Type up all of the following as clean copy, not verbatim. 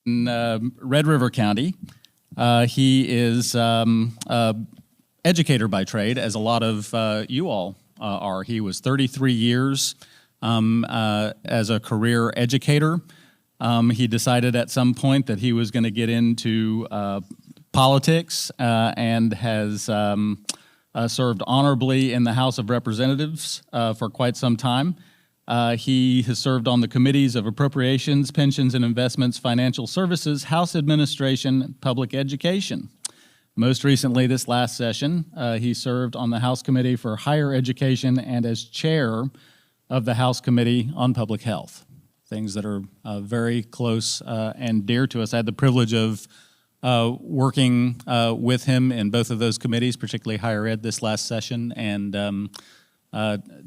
in Red River County. He is educator by trade, as a lot of you all are. He was 33 years as a career educator. He decided at some point that he was going to get into politics and has served honorably in the House of Representatives for quite some time. He has served on the committees of Appropriations, Pensions and Investments, Financial Services, House Administration, Public Education. Most recently, this last session, he served on the House Committee for Higher Education and as chair of the House Committee on Public Health, things that are very close and dear to us. I had the privilege of working with him in both of those committees, particularly Higher Ed this last session, and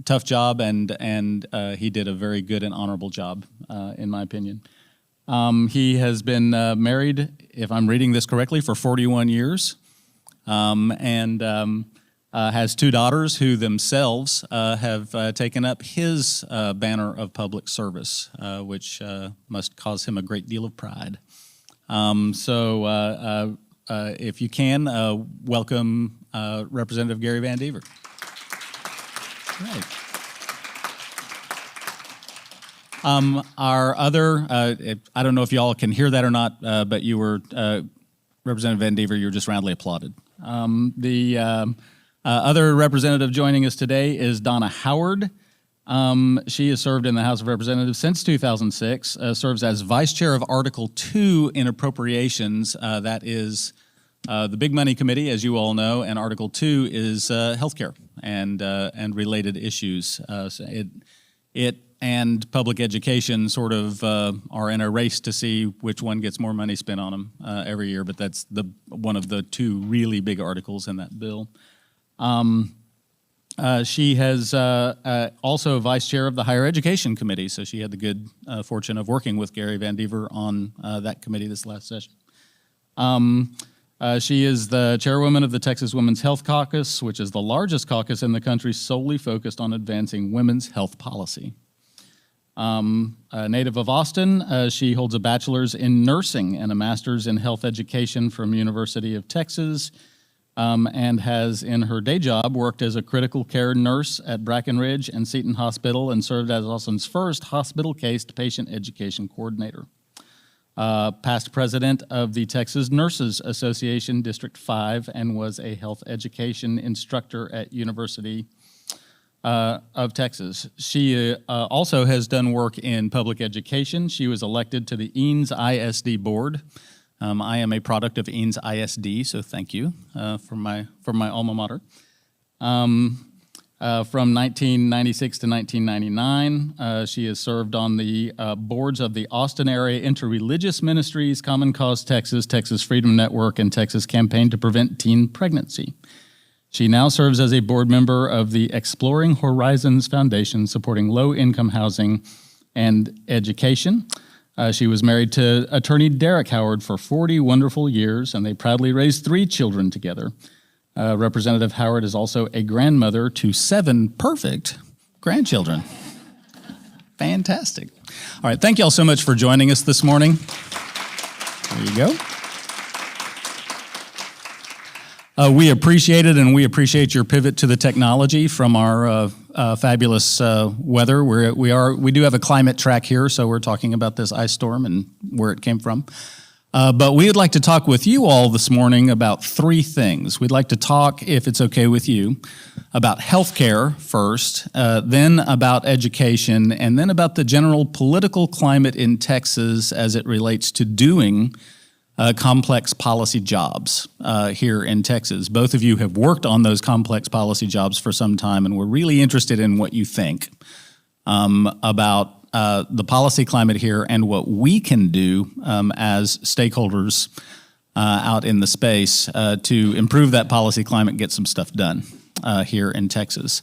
tough job, and he did a very good and honorable job, in my opinion. He has been married, if I'm reading this correctly, for 41 years, and has two daughters who themselves have taken up his banner of public service, which must cause him a great deal of pride. So if you can, welcome Representative Gary Van Deaver. Right. Our other, I don't know if y'all can hear that or not, but you were, Representative Van Deaver, you were just roundly applauded. The other representative joining us today is Donna Howard. She has served in the House of Representatives since 2006, serves as Vice Chair of Article 2 in Appropriations. That is the Big Money Committee, as you all know, and Article 2 is healthcare and related issues. So it and public education sort of are in a race to see which one gets more money spent on them every year, but that's one of the two really big articles in that bill. She has also vice chair of the Higher Education Committee, so she had the good fortune of working with Gary Van Deaver on that committee this last session. She is the chairwoman of the Texas Women's Health Caucus, which is the largest caucus in the country solely focused on advancing women's health policy. A native of Austin, she holds a bachelor's in nursing and a master's in health education from University of Texas, and has, in her day job, worked as a critical care nurse at Brackenridge and Seton Hospital and served as Austin's first hospital-cased patient education coordinator. Past president of the Texas Nurses Association, District 5, and was a health education instructor at University of Texas. She also has done work in public education. She was elected to the Eanes ISD board. I am a product of Eanes ISD, so thank you for my alma mater. From 1996 to 1999, she has served on the boards of the Austin Area Interreligious Ministries, Common Cause Texas, Texas Freedom Network, and Texas Campaign to Prevent Teen Pregnancy. She now serves as a board member of the Exploring Horizons Foundation, supporting low-income housing and education. She was married to attorney Derek Howard for 40 wonderful years, and they proudly raised 3 children together. Representative Howard is also a grandmother to 7 perfect grandchildren. Fantastic. All right, thank you all so much for joining us this morning. There you go. We appreciate it, and we appreciate your pivot to the technology from our fabulous weather. We do have a climate track here, so we're talking about this ice storm and where it came from. But we would like to talk with you all this morning about 3 things. We'd like to talk, if it's okay with you, about healthcare first, then about education, and then about the general political climate in Texas as it relates to doing complex policy jobs here in Texas. Both of you have worked on those complex policy jobs for some time, and we're really interested in what you think about the policy climate here and what we can do as stakeholders out in the space to improve that policy climate, get some stuff done here in Texas.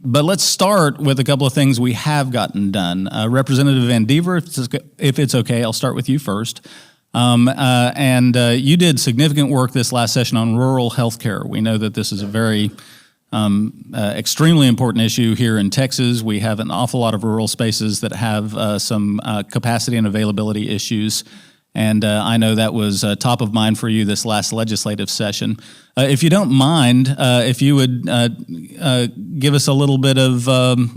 But let's start with a couple of things we have gotten done. Representative Van Deaver, if it's okay, I'll start with you first. You did significant work this last session on rural health care. We know that this is a very Extremely important issue here in Texas. We have an awful lot of rural spaces that have some capacity and availability issues. And I know that was top of mind for you this last legislative session. If you don't mind, if you would give us a little bit of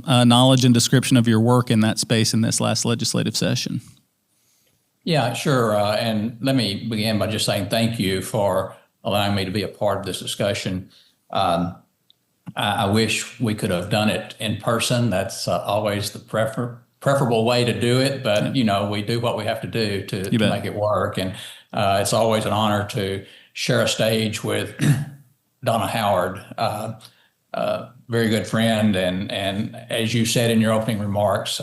knowledge and description of your work in that space in this last legislative session. Yeah, sure. And let me begin by just saying thank you for allowing me to be a part of this discussion. I wish we could have done it in person. That's always the preferable way to do it, but we do what we have to do to make it work. And it's always an honor to share a stage with Donna Howard, very good friend, and as you said in your opening remarks,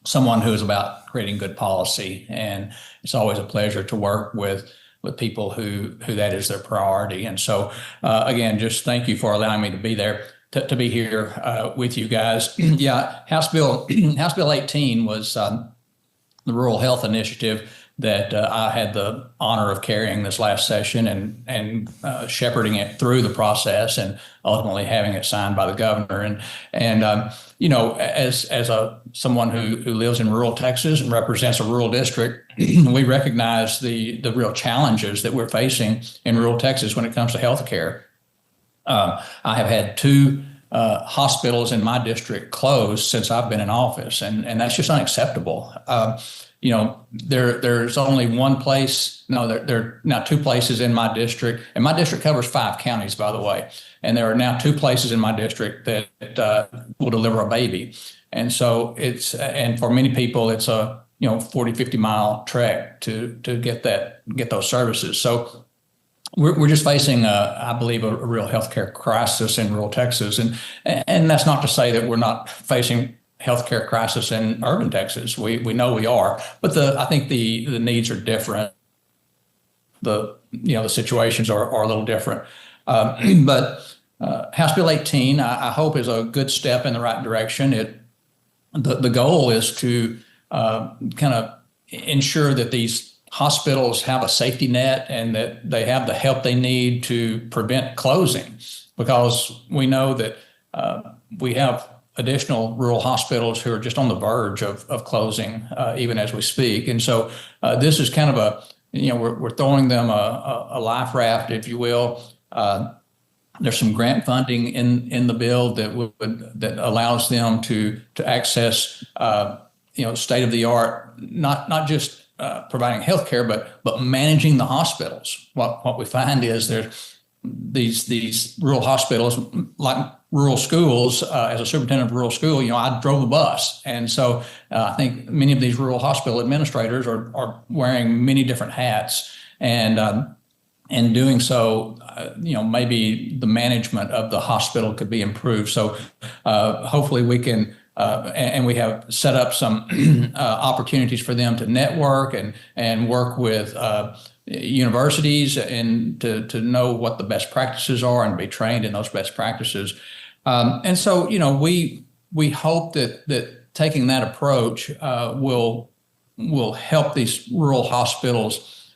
someone who is about creating good policy. And it's always a pleasure to work with people who that is their priority. And so, again, just thank you for allowing me to be there. To be here with you guys. Yeah, House Bill 18 was the Rural Health Initiative that I had the honor of carrying this last session and shepherding it through the process and ultimately having it signed by the governor. And as someone who lives in rural Texas and represents a rural district, we recognize the real challenges that we're facing in rural Texas when it comes to health care. I have had two hospitals in my district closed since I've been in office, and that's just unacceptable. There's only one place. No, there are now two places in my district, and my district covers 5 counties, by the way. And there are now 2 places in my district that will deliver a baby, and so and for many people, it's a 40, 50 mile trek to get those services. So we're just facing, I believe, a real healthcare crisis in rural Texas, and that's not to say that we're not facing healthcare crisis in urban Texas. We know we are, but I think the needs are different. The situations are a little different. But House Bill 18, I hope, is a good step in the right direction. The goal is to kind of ensure that these hospitals have a safety net and that they have the help they need to prevent closing, because we know that we have additional rural hospitals who are just on the verge of closing even as we speak. And so this is kind of we're throwing them a life raft, if you will. There's some grant funding in the bill that allows them to access state of the art, not just providing healthcare, but managing the hospitals. What we find is there's these rural hospitals, like rural schools. As a superintendent of a rural school, I drove a bus, and so I think many of these rural hospital administrators are wearing many different hats, and in doing so, maybe the management of the hospital could be improved. So hopefully we can. And we have set up some opportunities for them to network and work with universities and to know what the best practices are and be trained in those best practices. And so, we hope that taking that approach will help these rural hospitals,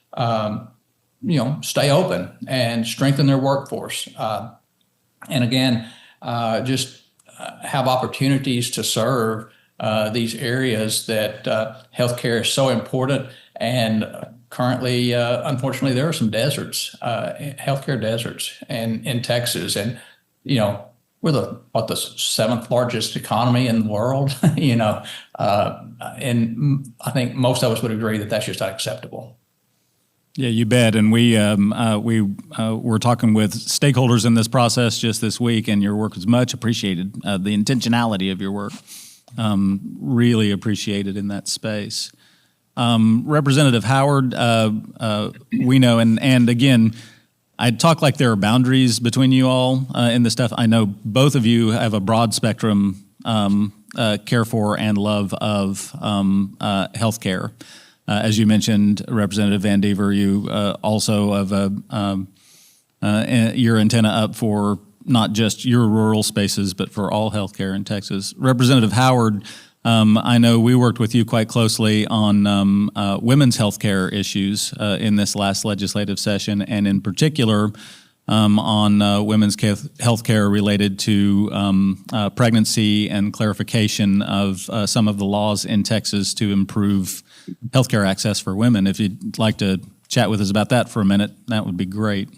stay open and strengthen their workforce. And again, just have opportunities to serve these areas that healthcare is so important. And currently, unfortunately, there are some deserts, healthcare deserts in Texas. And, we're the 7th largest economy in the world, and I think most of us would agree that that's just unacceptable. Yeah, you bet. And we were talking with stakeholders in this process just this week, and your work was much appreciated. The intentionality of your work, really appreciated in that space. Representative Howard, we know, and again, I talk like there are boundaries between you all in this stuff. I know both of you have a broad spectrum care for and love of healthcare. As you mentioned, Representative Van Deaver, you also have your antenna up for not just your rural spaces, but for all healthcare in Texas. Representative Howard, I know we worked with you quite closely on women's healthcare issues in this last legislative session, and in particular, on women's health care related to pregnancy and clarification of some of the laws in Texas to improve healthcare access for women. If you'd like to chat with us about that for a minute, that would be great.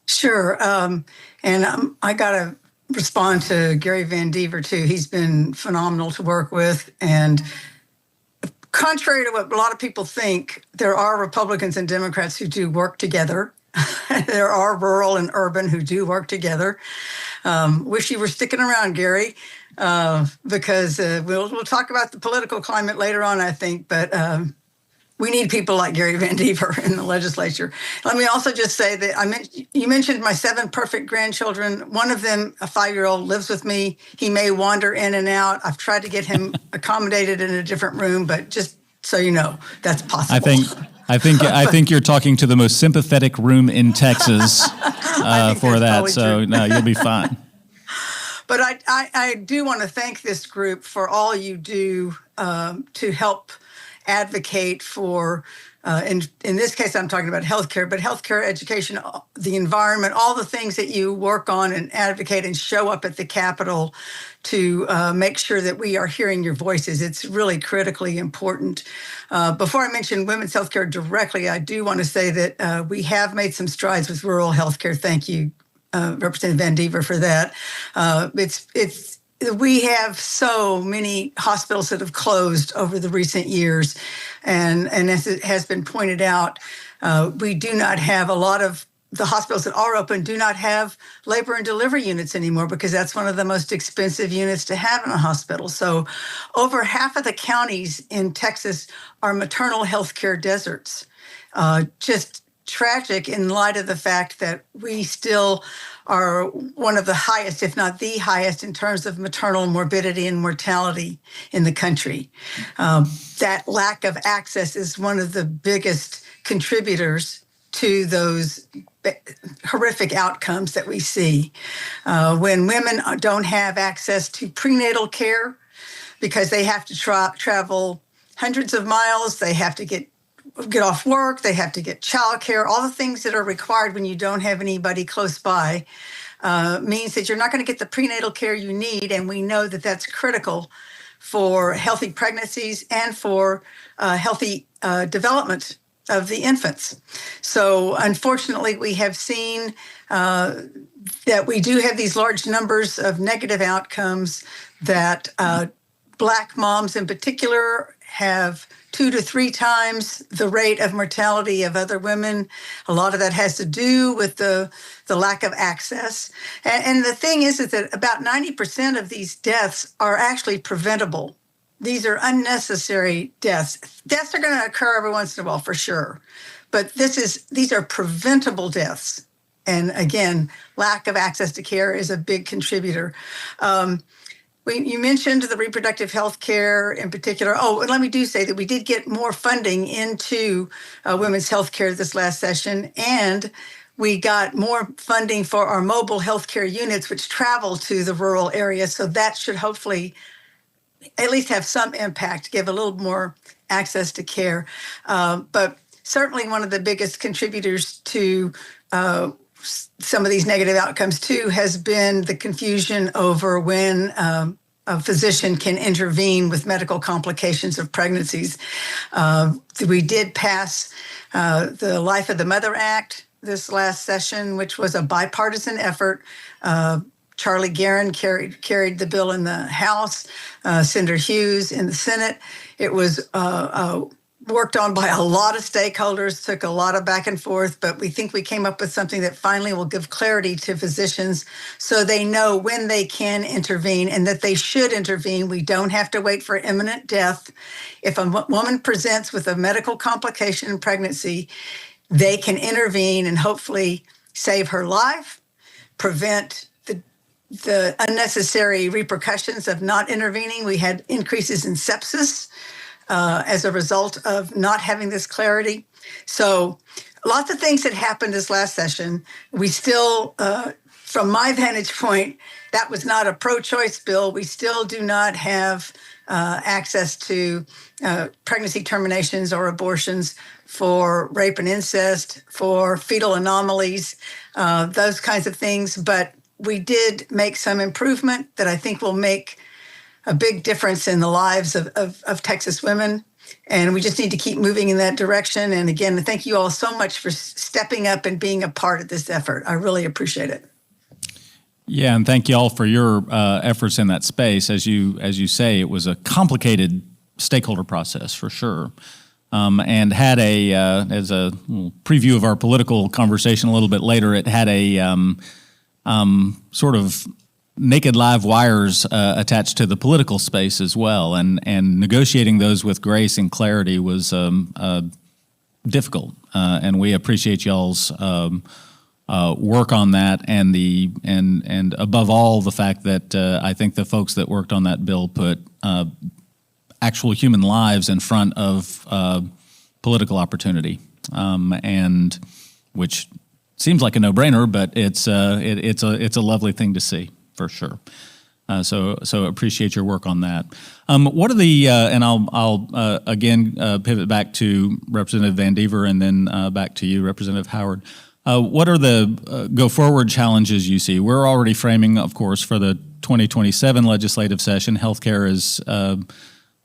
Sure. I got to respond to Gary Van Deaver, too. He's been phenomenal to work with. And contrary to what a lot of people think, there are Republicans and Democrats who do work together. There are rural and urban who do work together. Wish you were sticking around, Gary, because we'll talk about the political climate later on, I think. But we need people like Gary Van Deaver in the legislature. Let me also just say that you mentioned my 7 perfect grandchildren. One of them, a 5-year-old, lives with me. He may wander in and out. I've tried to get him accommodated in a different room, but just so you know, that's possible. I think you're talking to the most sympathetic room in Texas for that. So no, you'll be fine. But I do want to thank this group for all you do to help advocate for, in this case, I'm talking about healthcare, but healthcare, education, the environment, all the things that you work on and advocate and show up at the Capitol to make sure that we are hearing your voices. It's really critically important. Before I mention women's healthcare directly, I do want to say that we have made some strides with rural healthcare. Thank you, Representative Van Deaver, for that. We have so many hospitals that have closed over the recent years. And as it has been pointed out, we do not have a lot of the hospitals that are open do not have labor and delivery units anymore because that's one of the most expensive units to have in a hospital. So over half of the counties in Texas are maternal health care deserts. Just tragic in light of the fact that we still are one of the highest, if not the highest, in terms of maternal morbidity and mortality in the country. That lack of access is one of the biggest contributors to those horrific outcomes that we see. When women don't have access to prenatal care because they have to travel hundreds of miles, they have to get off work, they have to get childcare, all the things that are required when you don't have anybody close by, means that you're not going to get the prenatal care you need. And we know that that's critical for healthy pregnancies and for healthy development of the infants. So unfortunately, we have seen that we do have these large numbers of negative outcomes that Black moms in particular have 2 to 3 times the rate of mortality of other women. A lot of that has to do with the lack of access. And the thing is that about 90% of these deaths are actually preventable. These are unnecessary deaths. Deaths are going to occur every once in a while, for sure. But these are preventable deaths. And again, lack of access to care is a big contributor. You mentioned the reproductive health care in particular. Oh, and let me say that we did get more funding into women's health care this last session, and we got more funding for our mobile health care units, which travel to the rural areas. So that should hopefully at least have some impact, give a little more access to care. But certainly one of the biggest contributors to some of these negative outcomes, too, has been the confusion over when a physician can intervene with medical complications of pregnancies. We did pass the Life of the Mother Act this last session, which was a bipartisan effort. Charlie Guerin carried the bill in the House, Senator Hughes in the Senate. It was worked on by a lot of stakeholders, took a lot of back and forth, but we think we came up with something that finally will give clarity to physicians so they know when they can intervene and that they should intervene. We don't have to wait for imminent death. If a woman presents with a medical complication in pregnancy, they can intervene and hopefully save her life, prevent the unnecessary repercussions of not intervening. We had increases in sepsis as a result of not having this clarity. So lots of things that happened this last session. We still, from my vantage point, that was not a pro-choice bill. We still do not have access to pregnancy terminations or abortions, for rape and incest, for fetal anomalies, those kinds of things. But we did make some improvement that I think will make a big difference in the lives of Texas women. And we just need to keep moving in that direction. And again, thank you all so much for stepping up and being a part of this effort. I really appreciate it. Yeah, and thank you all for your efforts in that space. As you say, it was a complicated stakeholder process for sure, and had as a preview of our political conversation a little bit later, it had a sort of naked live wires attached to the political space as well, and negotiating those with grace and clarity was difficult, and we appreciate y'all's work on that, and above all, the fact that I think the folks that worked on that bill put actual human lives in front of political opportunity, and which seems like a no-brainer, but it's a lovely thing to see for sure. So appreciate your work on that. What are the and I'll again pivot back to Representative Van Deaver and then back to you, Representative Howard. What are the go-forward challenges you see? We're already framing, of course, for the 2027 legislative session. Healthcare is of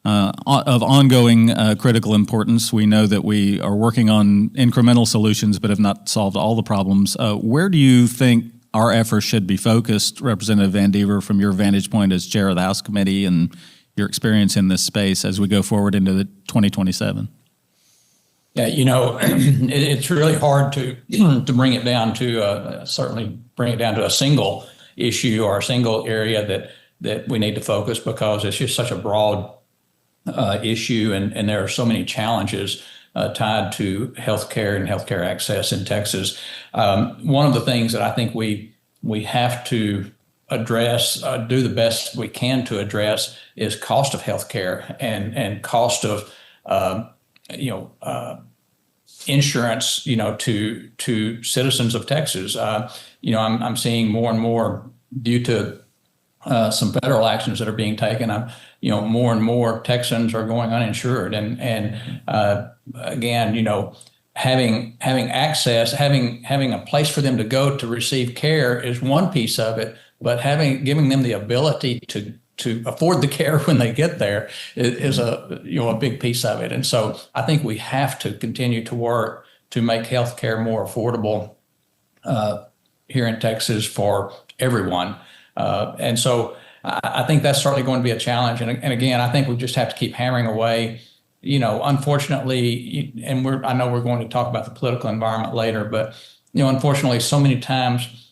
ongoing critical importance. We know that we are working on incremental solutions but have not solved all the problems. Where do you think our efforts should be focused, Representative Van Deaver, from your vantage point as chair of the House Committee and your experience in this space as we go forward into the 2027? Yeah, it's really hard to bring it down to certainly bring it down to a single issue or a single area that we need to focus, because it's just such a broad issue, and there are so many challenges tied to healthcare and healthcare access in Texas. One of the things that I think we have to address, do the best we can to address, is cost of healthcare and cost of insurance, to citizens of Texas. I'm seeing more and more, due to some federal actions that are being taken, more and more Texans are going uninsured, and again, having access, having a place for them to go to receive care is one piece of it, but giving them the ability to afford the care when they get there is a big piece of it. And so I think we have to continue to work to make healthcare more affordable here in Texas for everyone. And so I think that's certainly going to be a challenge. And again, I think we just have to keep hammering away. Unfortunately, and I know we're going to talk about the political environment later, but unfortunately, so many times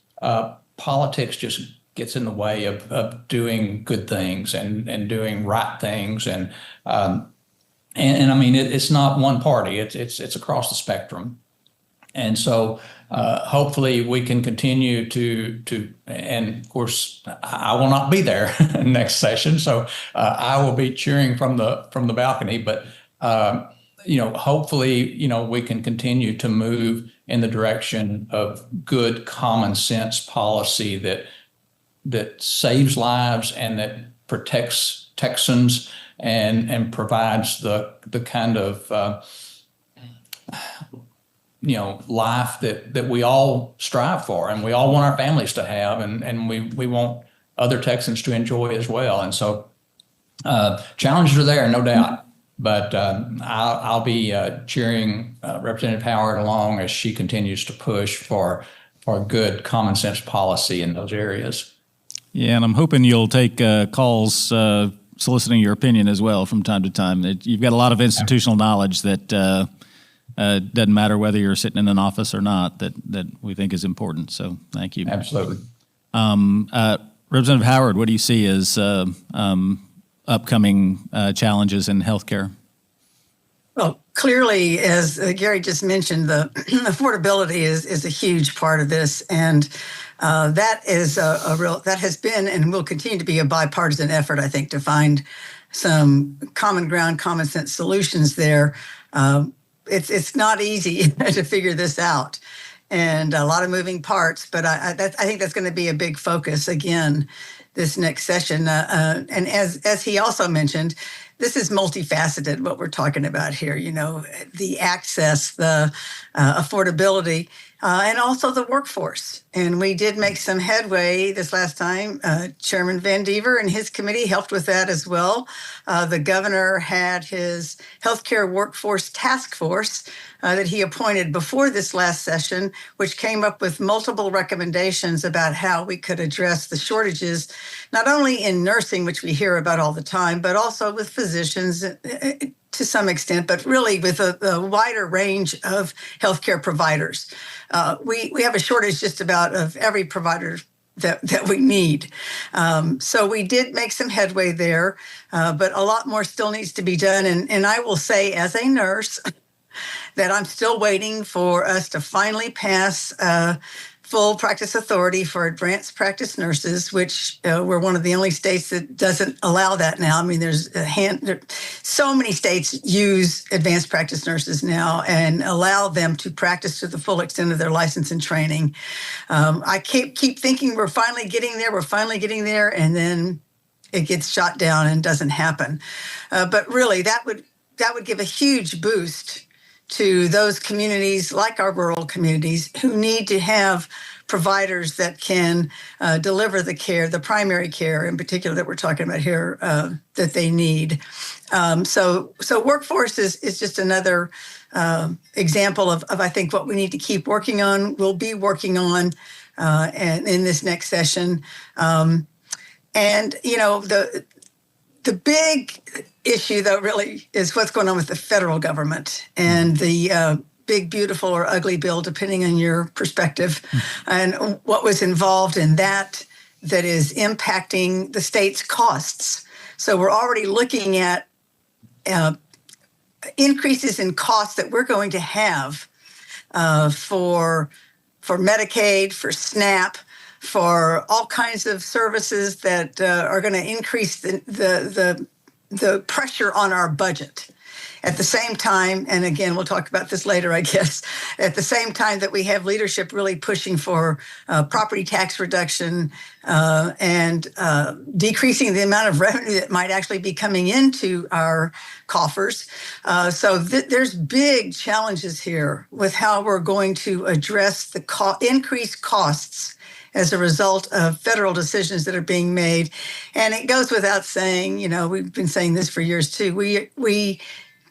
politics just gets in the way of doing good things and doing right things, and I mean, it's not one party; it's across the spectrum. And so hopefully we can continue to, and of course I will not be there next session, so I will be cheering from the balcony. But hopefully we can continue to move in the direction of good common sense policy that saves lives and that protects Texans and provides the kind of life that we all strive for and we all want our families to have, and we want other Texans to enjoy as well. And so challenges are there, no doubt, but I'll be cheering Representative Howard along as she continues to push for good common sense policy in those areas. Yeah, and I'm hoping you'll take calls soliciting your opinion as well from time to time. You've got a lot of institutional knowledge that doesn't matter whether you're sitting in an office or not, that we think is important. So thank you. Absolutely. Representative Howard, what do you see as upcoming challenges in healthcare? Well, clearly, as Gary just mentioned, the affordability is a huge part of this, and that is that has been and will continue to be a bipartisan effort, I think, to find some common ground, common sense solutions there. It's not easy to figure this out, and a lot of moving parts, but I think that's going to be a big focus again. this next session. And as he also mentioned, this is multifaceted, what we're talking about here, the access, the affordability, and also the workforce. And we did make some headway this last time. Chairman Van Deaver and his committee helped with that as well. The governor had his healthcare workforce task force that he appointed before this last session, which came up with multiple recommendations about how we could address the shortages, not only in nursing, which we hear about all the time, but also with physicians to some extent, but really with a wider range of healthcare providers. We have a shortage just about of every provider that we need. So we did make some headway there, but a lot more still needs to be done. And I will say, as a nurse, that I'm still waiting for us to finally pass full practice authority for advanced practice nurses, which we're one of the only states that doesn't allow that now. I mean, so many states use advanced practice nurses now and allow them to practice to the full extent of their license and training. I keep thinking we're finally getting there, and then it gets shot down and doesn't happen. But really, that would give a huge boost to those communities like our rural communities who need to have providers that can deliver the care, the primary care in particular that we're talking about here, that they need. So workforce is just another example of I think what we need to keep working on. We'll be working on and in this next session. The big issue, though, really is what's going on with the federal government and the big, beautiful or ugly bill, depending on your perspective, and what was involved in that is impacting the state's costs. So we're already looking at increases in costs that we're going to have for Medicaid, for SNAP, for all kinds of services that are going to increase the pressure on our budget. At the same time, and again, we'll talk about this later, I guess, at the same time that we have leadership really pushing for property tax reduction and decreasing the amount of revenue that might actually be coming into our coffers. So there's big challenges here with how we're going to address the increased costs as a result of federal decisions that are being made. And it goes without saying, we've been saying this for years too, we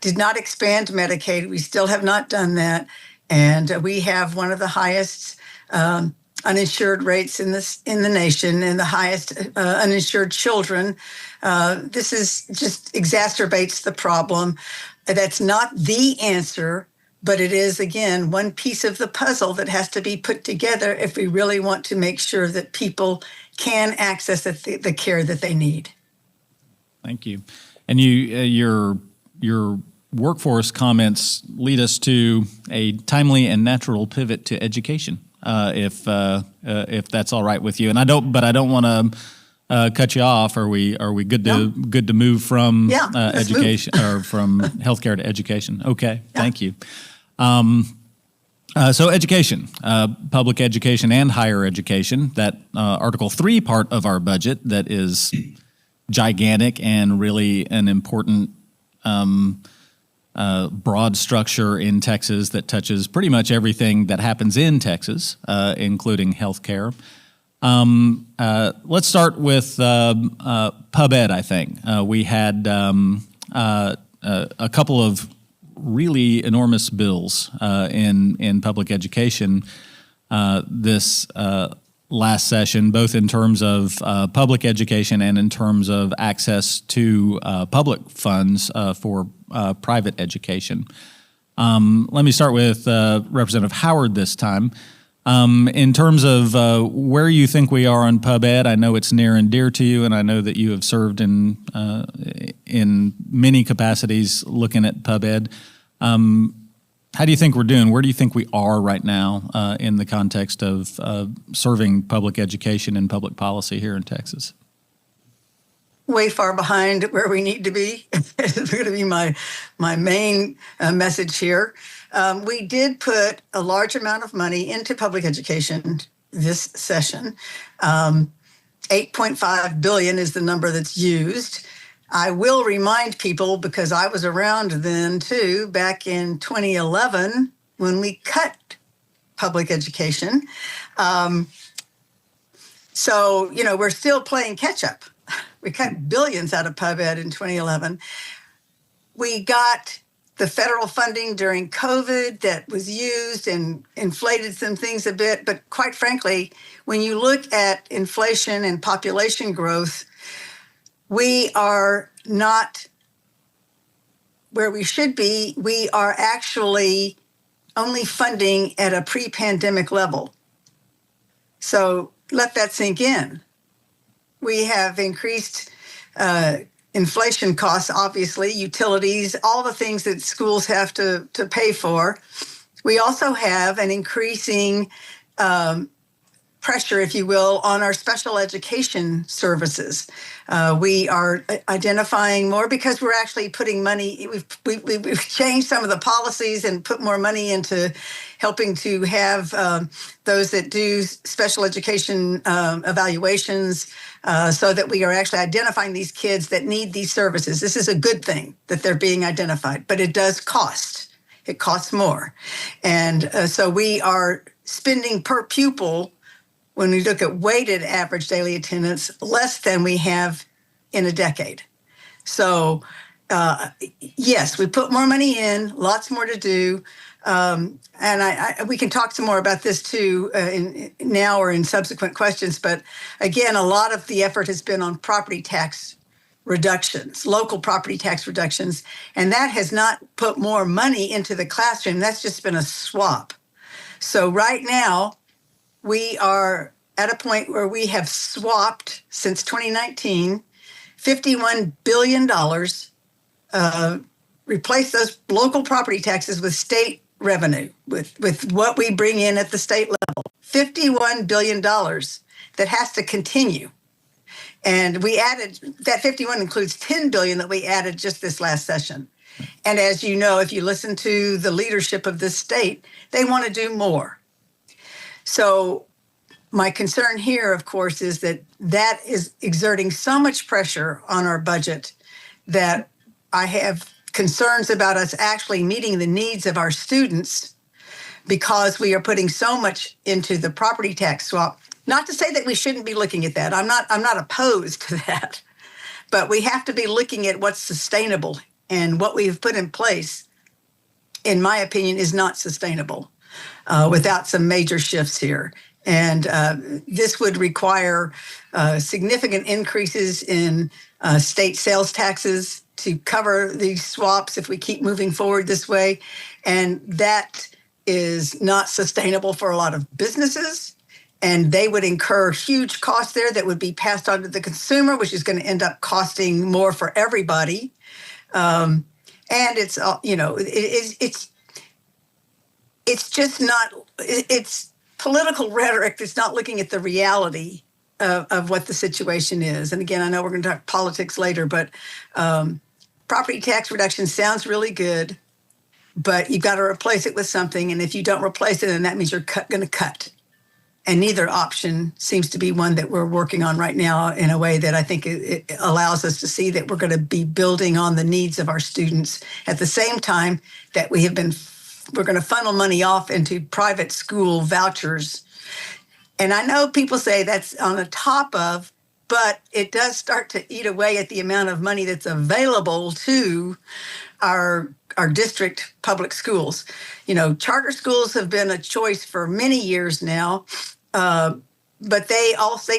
did not expand Medicaid. We still have not done that. And we have one of the highest uninsured rates in the nation and the highest uninsured children. This is just exacerbates the problem. That's not the answer, but it is, again, one piece of the puzzle that has to be put together if we really want to make sure that people can access the care that they need. Thank you. And your workforce comments lead us to a timely and natural pivot to education, if that's all right with you. And I don't want to cut you off. Are we good to move from education or from healthcare to education? Okay, thank you. So education, public education and higher education, that Article 3 part of our budget that is gigantic and really an important broad structure in Texas that touches pretty much everything that happens in Texas, including healthcare. Let's start with Pub Ed, I think. We had a couple of really enormous bills in public education this last session, both in terms of public education and in terms of access to public funds for private education. Let me start with Representative Howard this time. In terms of where you think we are on Pub Ed, I know it's near and dear to you, and I know that you have served in many capacities looking at Pub Ed. How do you think we're doing? Where do you think we are right now in the context of serving public education and public policy here in Texas? Way far behind where we need to be. It's going to be my main message here. We did put a large amount of money into public education this session. 8.5 billion is the number that's used. I will remind people, because I was around then too, back in 2011, when we cut public education. So, we're still playing catch up. We cut billions out of pub ed in 2011. We got the federal funding during COVID that was used and inflated some things a bit. But quite frankly, when you look at inflation and population growth, we are not where we should be. We are actually only funding at a pre-pandemic level. So let that sink in. We have increased inflation costs, obviously, utilities, all the things that schools have to pay for. We also have an increasing pressure, if you will, on our special education services. We are identifying more because we're actually putting money. We've changed some of the policies and put more money into helping to have those that do special education evaluations, so that we are actually identifying these kids that need these services. This is a good thing that they're being identified, but it does cost. It costs more. And so we are spending per pupil, when we look at weighted average daily attendance, less than we have in a decade. So yes, we put more money in, lots more to do. And we can talk some more about this too now or in subsequent questions. But again, a lot of the effort has been on property tax reductions, local property tax reductions. And that has not put more money into the classroom. That's just been a swap. So right now, we are at a point where we have swapped, since 2019, $51 billion, replaced those local property taxes with state revenue, with what we bring in at the state level. $51 billion that has to continue. And we added, that 51 includes 10 billion that we added just this last session. And as you know, if you listen to the leadership of this state, they want to do more. So my concern here, of course, is that that is exerting so much pressure on our budget that I have concerns about us actually meeting the needs of our students, because we are putting so much into the property tax swap. Not to say that we shouldn't be looking at that. I'm not opposed to that, but we have to be looking at what's sustainable, and what we've put in place, in my opinion, is not sustainable without some major shifts here. And this would require significant increases in state sales taxes to cover these swaps if we keep moving forward this way. And that is not sustainable for a lot of businesses. And they would incur huge costs there that would be passed on to the consumer, which is going to end up costing more for everybody. And it's, it's just not, it's political rhetoric that's not looking at the reality of what the situation is. And again, I know we're going to talk politics later, but property tax reduction sounds really good, but you've got to replace it with something. And if you don't replace it, then that means you're going to cut. And neither option seems to be one that we're working on right now in a way that I think it allows us to see that we're going to be building on the needs of our students at the same time that we're going to funnel money off into private school vouchers. And I know people say that's on the top of, but it does start to eat away at the amount of money that's available to our district public schools. You know, charter schools have been a choice for many years now, but they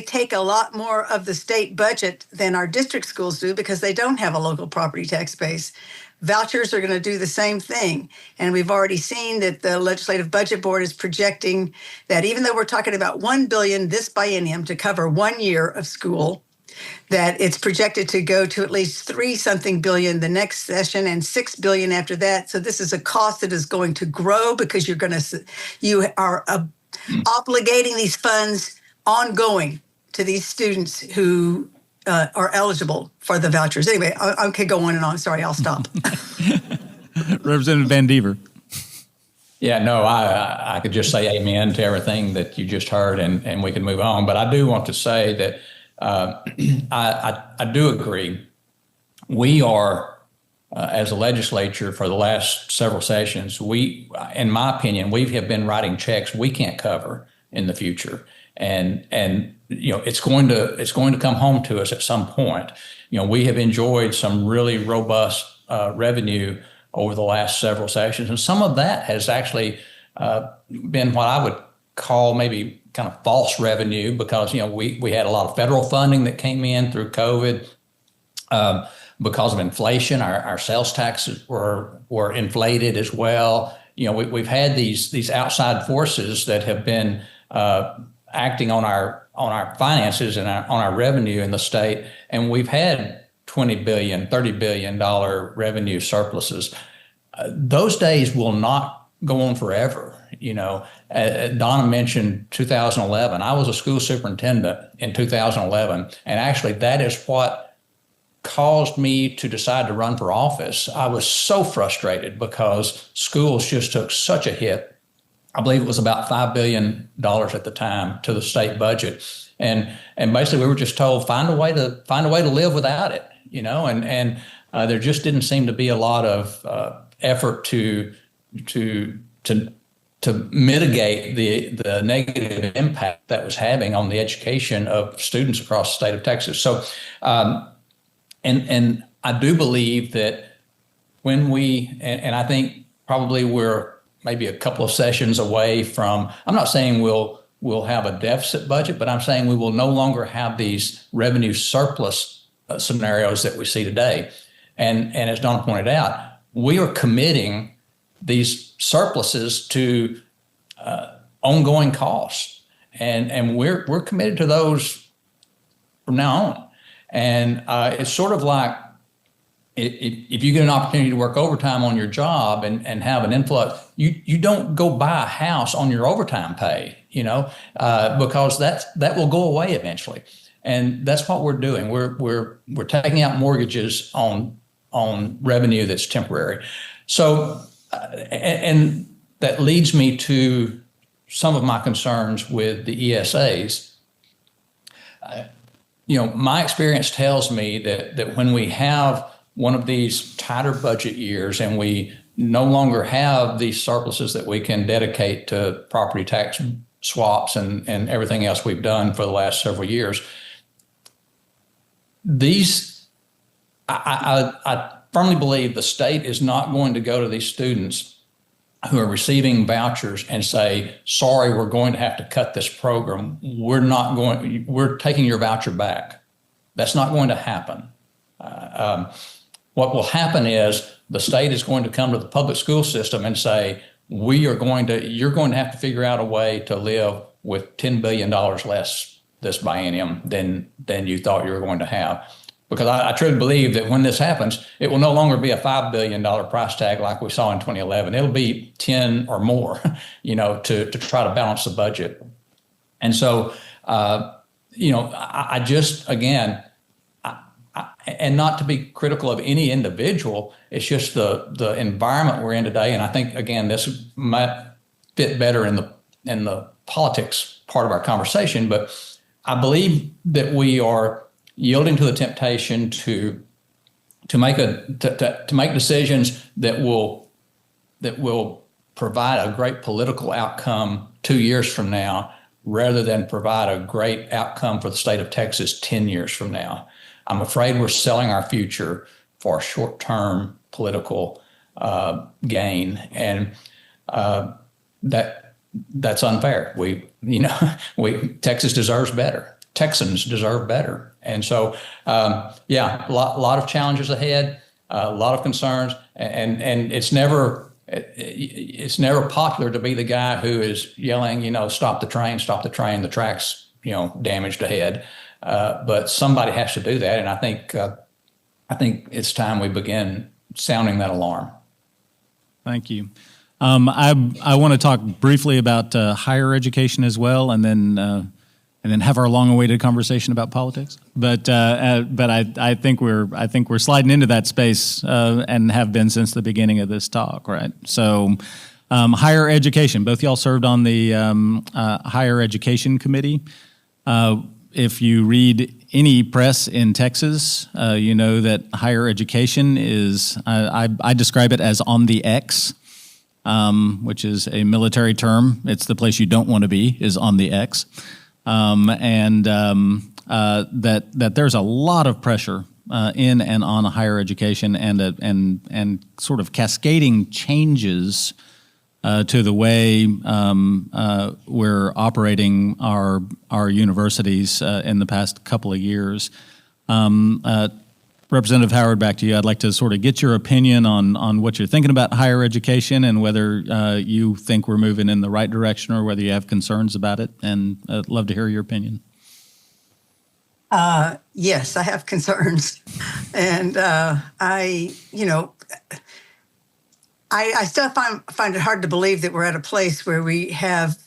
take a lot more of the state budget than our district schools do because they don't have a local property tax base. Vouchers are going to do the same thing. And we've already seen that the Legislative Budget Board is projecting that even though we're talking about $1 billion this biennium to cover 1 year of school, that it's projected to go to at least $3-something billion the next session and $6 billion after that. So this is a cost that is going to grow because you are obligating these funds ongoing to these students who are eligible for the vouchers. Anyway, I could go on and on. Sorry, I'll stop. Representative Van Deaver. Yeah, no, I could just say amen to everything that you just heard, and we can move on. But I do want to say that I do agree. We are, as a legislature for the last several sessions, in my opinion, we have been writing checks we can't cover in the future. And it's going to come home to us at some point. We have enjoyed some really robust revenue over the last several sessions, and some of that has actually been what I would call maybe kind of false revenue, because we had a lot of federal funding that came in through COVID. Because of inflation, our sales taxes were inflated as well. We've had these outside forces that have been acting on our finances and on our revenue in the state, and we've had $20 billion, $30 billion revenue surpluses. Those days will not go on forever. Donna mentioned 2011. I was a school superintendent in 2011, and actually that is what caused me to decide to run for office. I was so frustrated because schools just took such a hit. I believe it was about $5 billion at the time to the state budget, and basically we were just told find a way to live without it, and there just didn't seem to be a lot of effort to mitigate the negative impact that was having on the education of students across the state of Texas. So, and I do believe that when and I think probably we're maybe a couple of sessions away from, I'm not saying we'll have a deficit budget, but I'm saying we will no longer have these revenue surplus scenarios that we see today. And as Donna pointed out, we are committing these surpluses to ongoing costs, and we're committed to those from now on. And it's sort of like if you get an opportunity to work overtime on your job and have an influx, you don't go buy a house on your overtime pay, because that will go away eventually. And that's what we're doing. We're taking out mortgages on revenue that's temporary. So, and that leads me to some of my concerns with the ESAs. My experience tells me that when we have one of these tighter budget years and we no longer have these surpluses that we can dedicate to property tax swaps and everything else we've done for the last several years, I firmly believe the state is not going to go to these students who are receiving vouchers and say, sorry, we're going to have to cut this program. We're taking your voucher back. That's not going to happen. What will happen is the state is going to come to the public school system and say, you're going to have to figure out a way to live with $10 billion less this biennium than you thought you were going to have. Because I truly believe that when this happens, it will no longer be a $5 billion price tag like we saw in 2011. It'll be 10 or more, to try to balance the budget. And so, I just, again, and not to be critical of any individual, it's just the environment we're in today. And I think, again, this might fit better in the politics part of our conversation, but I believe that we are yielding to the temptation to make decisions that will provide a great political outcome 2 years from now, rather than provide a great outcome for the state of Texas 10 years from now. I'm afraid we're selling our future for short-term political gain, and that's unfair. Texas deserves better. Texans deserve better. And so, a lot of challenges ahead, a lot of concerns, and it's never popular to be the guy who is yelling, stop the train, the track's, damaged ahead. But somebody has to do that, and I think it's time we begin sounding that alarm. Thank you. I want to talk briefly about higher education as well, and then have our long-awaited conversation about politics. But I think we're sliding into that space and have been since the beginning of this talk, right? So, higher education. Both y'all served on the higher education committee. if you read any press in Texas, you know that higher education is, I describe it as on the X, which is a military term. It's the place you don't want to be, is on the X. That there's a lot of pressure in and on higher education, and sort of cascading changes to the way we're operating our universities in the past couple of years. Representative Howard, back to you. I'd like to sort of get your opinion on what you're thinking about higher education, and whether you think we're moving in the right direction, or whether you have concerns about it. And I'd love to hear your opinion. Yes, I have concerns. And I still find it hard to believe that we're at a place where we have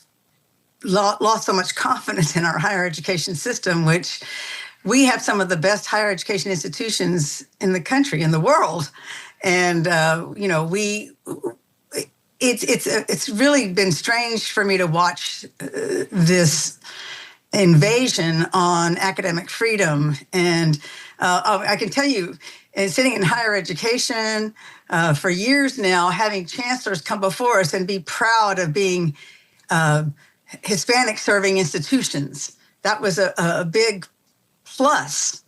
lost so much confidence in our higher education system, which we have some of the best higher education institutions in the country, in the world. And, it's really been strange for me to watch this invasion on academic freedom. And I can tell you, sitting in higher education for years now, having chancellors come before us and be proud of being Hispanic serving institutions. That was a big plus,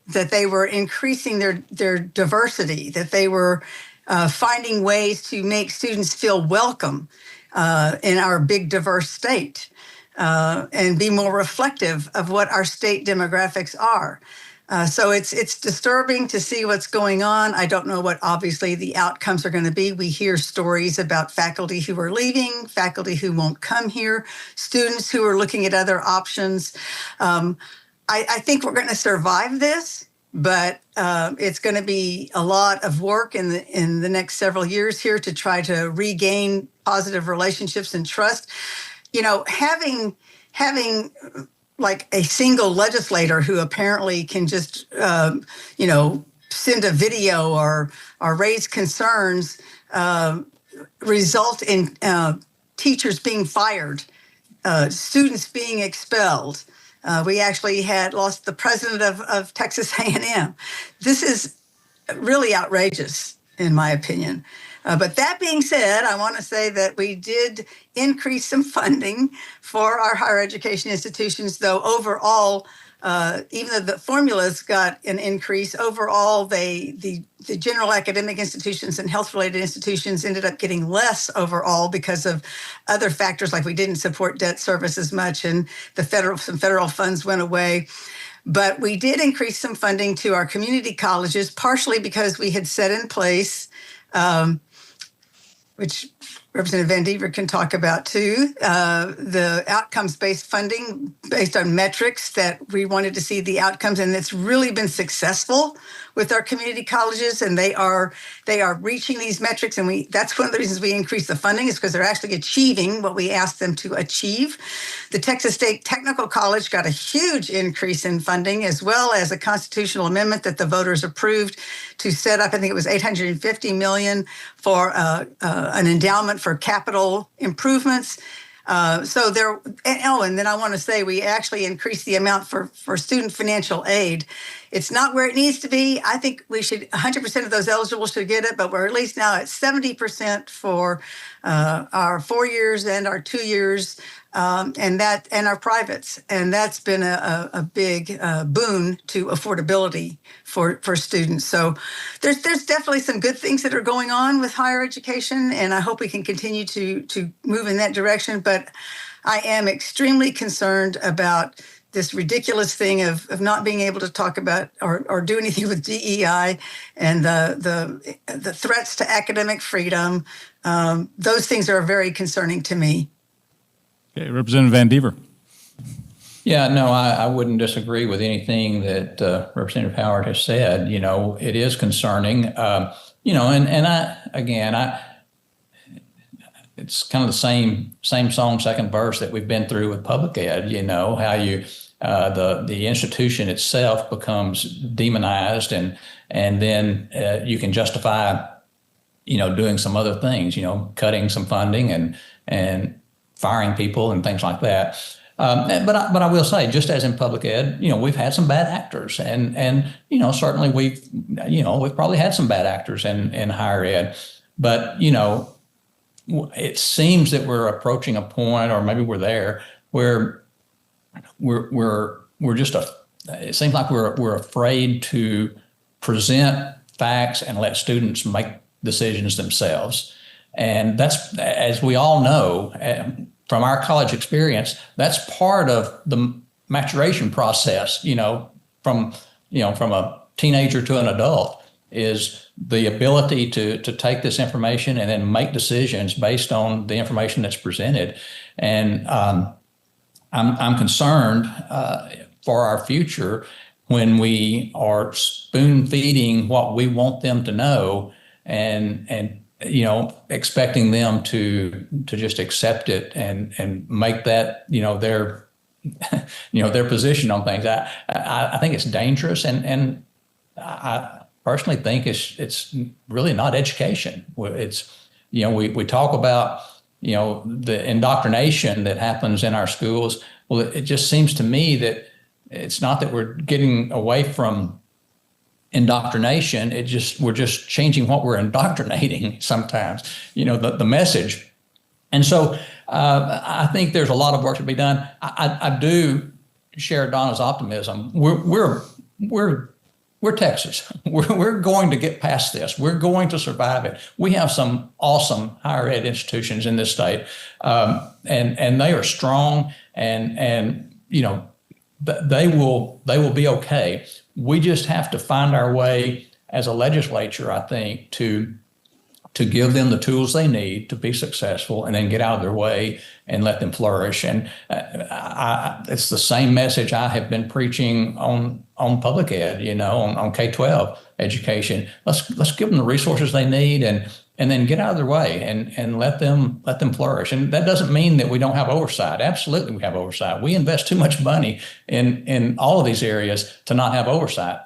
that they were increasing their diversity, that they were finding ways to make students feel welcome in our big diverse state, and be more reflective of what our state demographics are. So it's disturbing to see what's going on. I don't know what obviously the outcomes are going to be. We hear stories about faculty who are leaving, faculty who won't come here, students who are looking at other options. I think we're going to survive this, but it's going to be a lot of work in the next several years here to try to regain positive relationships and trust. Having like a single legislator who apparently can just send a video or raise concerns result in teachers being fired, students being expelled. We actually had lost the president of Texas A&M. This is really outrageous, in my opinion. But that being said, I want to say that we did increase some funding for our higher education institutions, though overall, even though the formulas got an increase, overall the general academic institutions and health-related institutions ended up getting less overall because of other factors, like we didn't support debt service as much, and some federal funds went away. But we did increase some funding to our community colleges, partially because we had set in place, which Representative Van Deaver can talk about too, the outcomes-based funding based on metrics that we wanted to see the outcomes, and it's really been successful with our community colleges, and they are reaching these metrics, and that's one of the reasons we increased the funding, is because they're actually achieving what we asked them to achieve. The Texas State Technical College got a huge increase in funding, as well as a constitutional amendment that the voters approved to set up, I think it was $850 million for an endowment for capital improvements. And then I want to say we actually increased the amount for student financial aid. It's not where it needs to be. I think we should, 100% of those eligible should get it, but we're at least now at 70% for our 4 years and our 2 years, and our privates. And that's been a big boon to affordability for students. So there's definitely some good things that are going on with higher education, and I hope we can continue to move in that direction. But I am extremely concerned about this ridiculous thing of not being able to talk about or do anything with DEI and the threats to academic freedom. Those things are very concerning to me. Okay, Representative Van Deaver. Yeah, no, I wouldn't disagree with anything that Representative Howard has said. It is concerning. It's kind of the same song, second verse that we've been through with public ed. How the institution itself becomes demonized, and then you can justify, doing some other things, cutting some funding and firing people and things like that. But I will say, just as in public ed, we've had some bad actors, and certainly we've probably had some bad actors in higher ed, but it seems that we're approaching a point, or maybe we're there, where we're just it seems like we're afraid to present facts and let students make decisions themselves. And that's, as we all know from our college experience, that's part of the maturation process, from a teenager to an adult, is the ability to take this information and then make decisions based on the information that's presented. And I'm concerned for our future when we are spoon feeding what we want them to know, and expecting them to just accept it and make that their their position on things. I think it's dangerous, and I personally think it's really not education. It's we talk about the indoctrination that happens in our schools. Well, it just seems to me that it's not that we're getting away from indoctrination. We're just changing what we're indoctrinating sometimes, the message. And so I think there's a lot of work to be done. I do share Donna's optimism. We're Texas. We're going to get past this. We're going to survive it. We have some awesome higher ed institutions in this state, and they are strong, and they will be okay. We just have to find our way as a legislature, I think, to give them the tools they need to be successful, and then get out of their way and let them flourish. And it's the same message I have been preaching on public ed, on K-12 education. Let's give them the resources they need, and then get out of their way and let them flourish. And that doesn't mean that we don't have oversight. Absolutely, we have oversight. We invest too much money in all of these areas to not have oversight.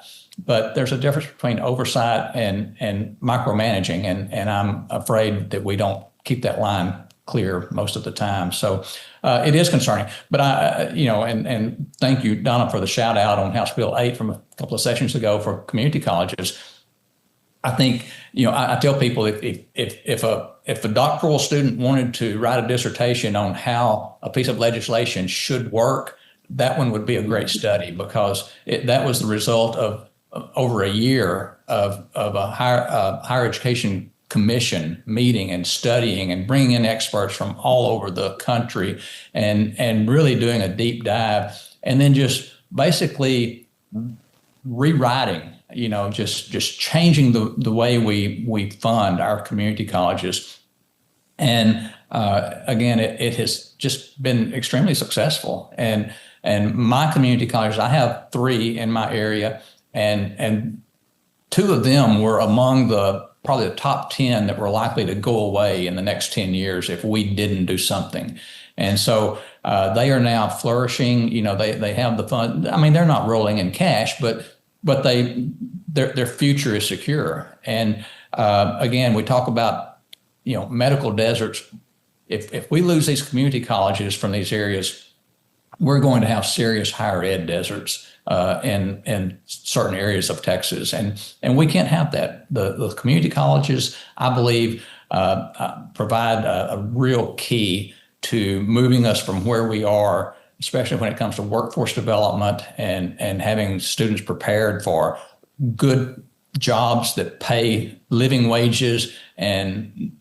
But there's a difference between oversight and micromanaging, and I'm afraid that we don't keep that line clear most of the time. So it is concerning. But and thank you, Donna, for the shout out on House Bill 8 from a couple of sessions ago for community colleges. I think, I tell people if a doctoral student wanted to write a dissertation on how a piece of legislation should work, that one would be a great study, because that was the result of over a year of a higher education commission meeting and studying and bringing in experts from all over the country and really doing a deep dive, and then just basically rewriting, just changing the way we fund our community colleges. And again, it has just been extremely successful. And my community colleges, I have 3 in my area, and 2 of them were among probably the top 10 that were likely to go away in the next 10 years if we didn't do something. And so they are now flourishing. They have the fund. I mean, they're not rolling in cash, but their future is secure. And again, we talk about medical deserts. If we lose these community colleges from these areas, we're going to have serious higher ed deserts in certain areas of Texas, and we can't have that. The community colleges, I believe, provide a real key to moving us from where we are, especially when it comes to workforce development and having students prepared for good jobs that pay living wages and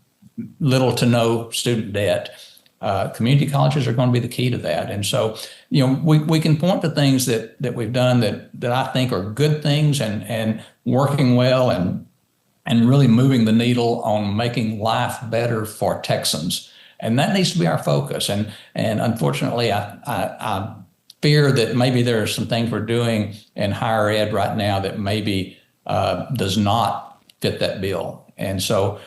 little to no student debt. Community colleges are going to be the key to that. And so, we can point to things that we've done that I think are good things and working well and really moving the needle on making life better for Texans. And that needs to be our focus. And unfortunately, I fear that maybe there are some things we're doing in higher ed right now that maybe does not fit that bill. And so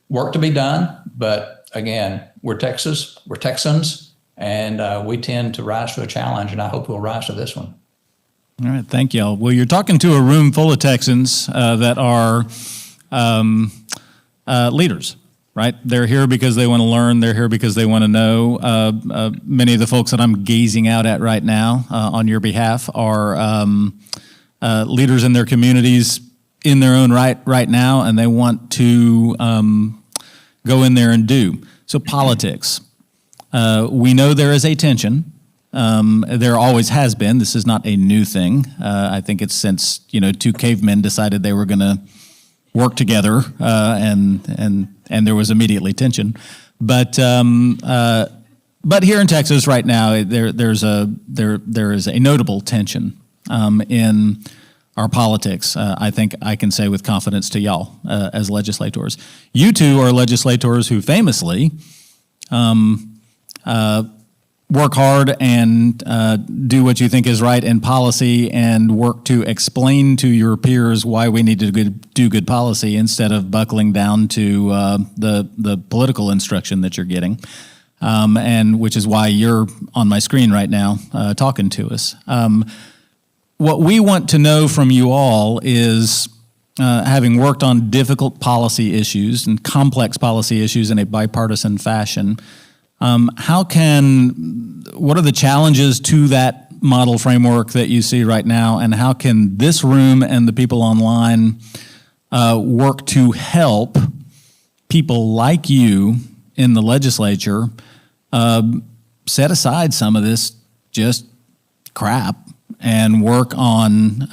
work to be done. But again, we're Texas, we're Texans, and we tend to rise to a challenge, and I hope we'll rise to this one. All right, thank y'all. Well, you're talking to a room full of Texans that are leaders. right? They're here because they want to learn. They're here because they want to know. Many of the folks that I'm gazing out at right now on your behalf are leaders in their communities in their own right now, and they want to go in there and do. So politics. We know there is a tension. There always has been. This is not a new thing. I think it's since, two cavemen decided they were going to work together, and there was immediately tension. But here in Texas right now, there is a notable tension in our politics. I think I can say with confidence to y'all as legislators. You two are legislators who famously work hard and do what you think is right in policy and work to explain to your peers why we need to do good policy instead of buckling down to the political instruction that you're getting, and which is why you're on my screen right now talking to us. What we want to know from you all is, having worked on difficult policy issues and complex policy issues in a bipartisan fashion, what are the challenges to that model framework that you see right now, and how can this room and the people online work to help people like you in the legislature set aside some of this just crap and work on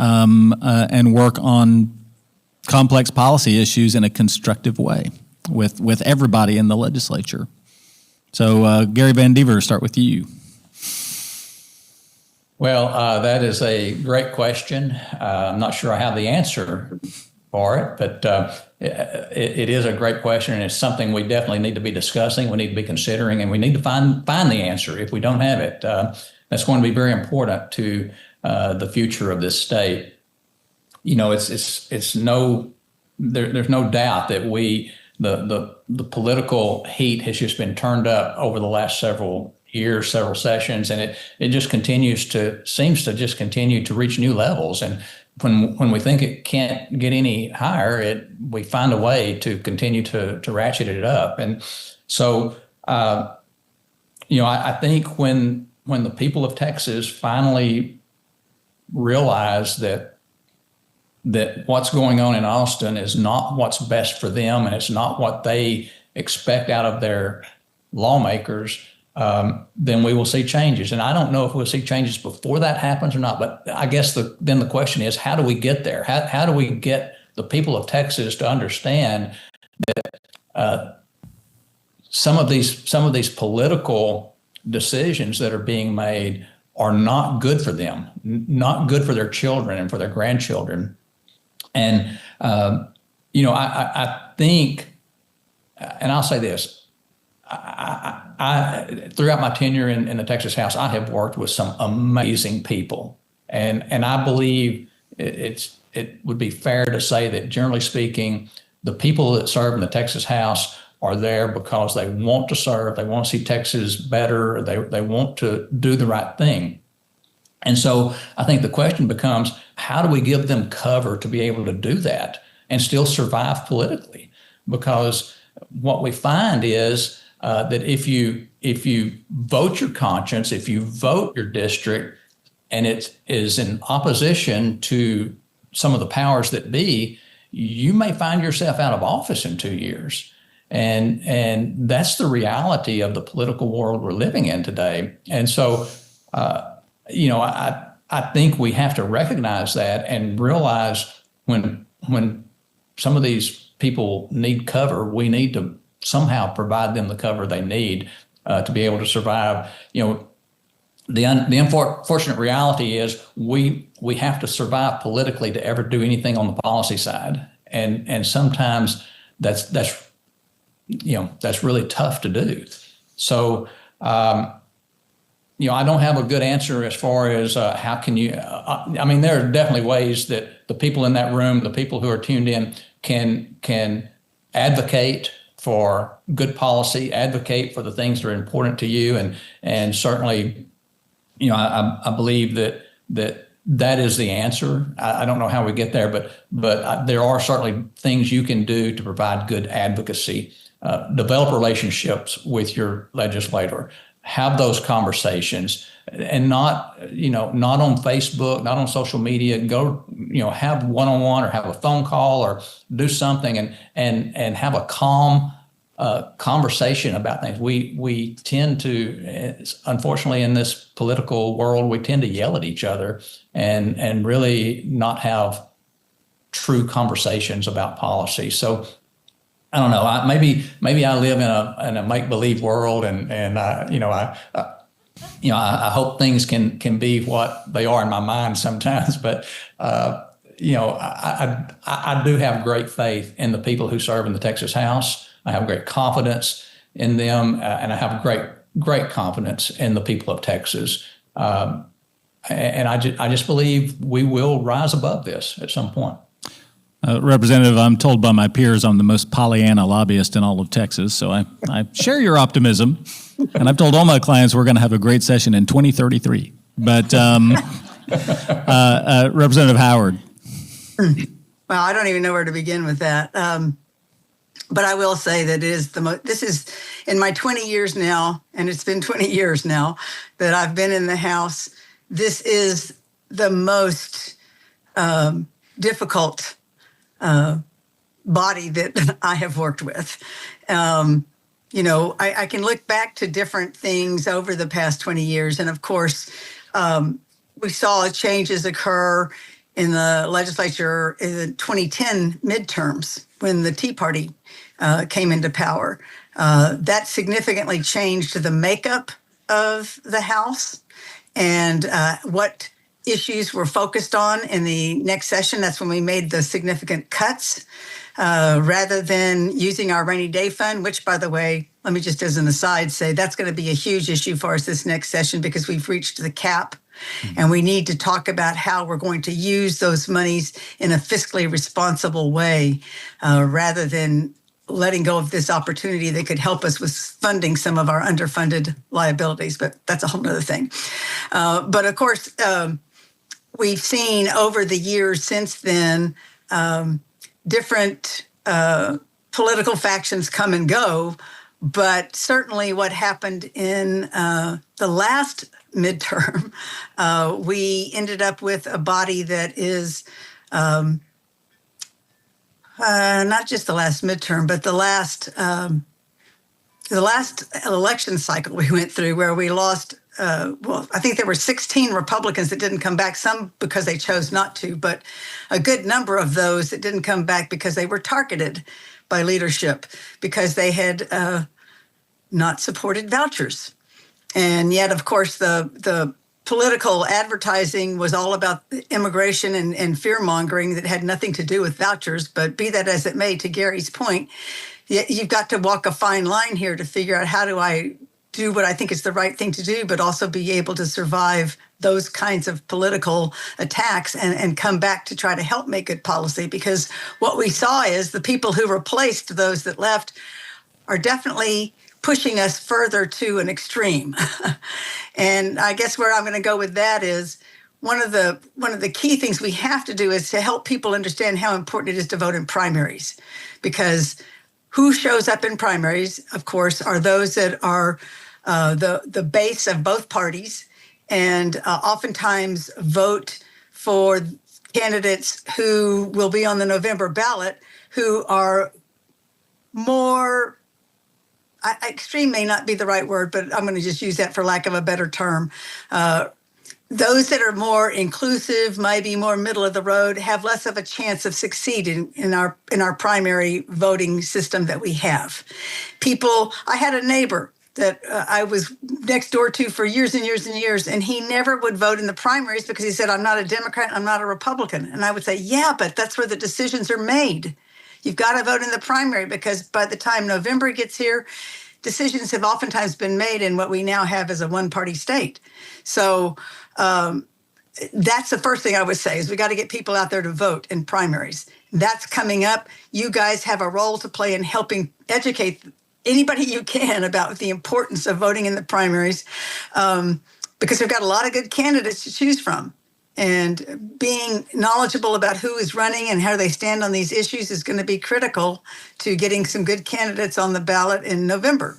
complex policy issues in a constructive way with everybody in the legislature? So, Gary Van Deaver, start with you. Well, that is a great question. I'm not sure I have the answer for it, but it is a great question, and it's something we definitely need to be discussing, we need to be considering, and we need to find the answer if we don't have it. That's going to be very important to the future of this state. There's no doubt that the political heat has just been turned up over the last several years, several sessions, and it just seems to just continue to reach new levels. And when we think it can't get any higher, we find a way to continue to ratchet it up. And so, I think when the people of Texas finally realize that what's going on in Austin is not what's best for them, and it's not what they expect out of their lawmakers, then we will see changes. And I don't know if we'll see changes before that happens or not, but I guess then the question is, how do we get there? How do we get the people of Texas to understand that some of these political decisions that are being made are not good for them, not good for their children and for their grandchildren? And, I think, and I'll say this, I throughout my tenure in the Texas House, I have worked with some amazing people. And I believe it would be fair to say that, generally speaking, the people that serve in the Texas House are there because they want to serve, they want to see Texas better, they want to do the right thing. And so I think the question becomes, how do we give them cover to be able to do that and still survive politically? Because what we find is that if you vote your conscience, if you vote your district, and it is in opposition to some of the powers that be, you may find yourself out of office in 2 years. And that's the reality of the political world we're living in today. And so, I think we have to recognize that and realize when some of these people need cover, we need to somehow provide them the cover they need to be able to survive. The unfortunate reality is we have to survive politically to ever do anything on the policy side, and sometimes that's really tough to do. So. I don't have a good answer as far as how can you, there are definitely ways that the people in that room, the people who are tuned in can advocate for good policy, advocate for the things that are important to you. And certainly, I believe that is the answer. I don't know how we get there, but there are certainly things you can do to provide good advocacy develop relationships with your legislator, have those conversations, and not on Facebook, not on social media. Go, have one-on-one or have a phone call or do something and have a calm conversation about things. We tend to, unfortunately, in this political world, we tend to yell at each other and really not have true conversations about policy. So I don't know. Maybe I live in a make-believe world, and I hope things can be what they are in my mind sometimes. But I do have great faith in the people who serve in the Texas House. I have great confidence in them, and I have great confidence in the people of Texas. And I just believe we will rise above this at some point. Representative, I'm told by my peers I'm the most Pollyanna lobbyist in all of Texas, so I share your optimism, and I've told all my clients we're going to have a great session in 2033. But Representative Howard. Well, I don't even know where to begin with that. But I will say that it is this is in my 20 years now, and it's been 20 years now that I've been in the House. This is the most difficult body that I have worked with. I can look back to different things over the past 20 years. And of course, we saw changes occur in the legislature in the 2010 midterms when the Tea Party came into power. That significantly changed the makeup of the House and what issues were focused on in the next session. That's when we made the significant cuts rather than using our rainy day fund, which, by the way, let me just as an aside say that's going to be a huge issue for us this next session because we've reached the cap. And we need to talk about how we're going to use those monies in a fiscally responsible way rather than letting go of this opportunity that could help us with funding some of our underfunded liabilities. But that's a whole other thing. But of course, we've seen over the years since then different political factions come and go. But certainly what happened in the last midterm, we ended up with a body that is not just the last midterm, but the last election cycle we went through where we lost, I think there were 16 Republicans that didn't come back, some because they chose not to, but a good number of those that didn't come back because they were targeted by leadership because they had not supported vouchers. And yet, of course, the political advertising was all about immigration and fear-mongering that had nothing to do with vouchers. But be that as it may, to Gary's point, you've got to walk a fine line here to figure out how do I do what I think is the right thing to do, but also be able to survive those kinds of political attacks and come back to try to help make good policy. Because what we saw is the people who replaced those that left are definitely pushing us further to an extreme. And I guess where I'm going to go with that is one of the key things we have to do is to help people understand how important it is to vote in primaries. Because who shows up in primaries, of course, are those that are the base of both parties and oftentimes vote for candidates who will be on the November ballot who are more, extreme may not be the right word, but I'm going to just use that for lack of a better term. Those that are more inclusive, maybe more middle of the road, have less of a chance of succeeding in our primary voting system that we have. I had a neighbor that I was next door to for years and years and years, and he never would vote in the primaries because he said, I'm not a Democrat, I'm not a Republican. And I would say, yeah, but that's where the decisions are made. You've got to vote in the primary because by the time November gets here, decisions have oftentimes been made in what we now have as a one-party state. So that's the first thing I would say is we got to get people out there to vote in primaries. That's coming up. You guys have a role to play in helping educate anybody you can about the importance of voting in the primaries because we've got a lot of good candidates to choose from. And being knowledgeable about who is running and how they stand on these issues is going to be critical to getting some good candidates on the ballot in November.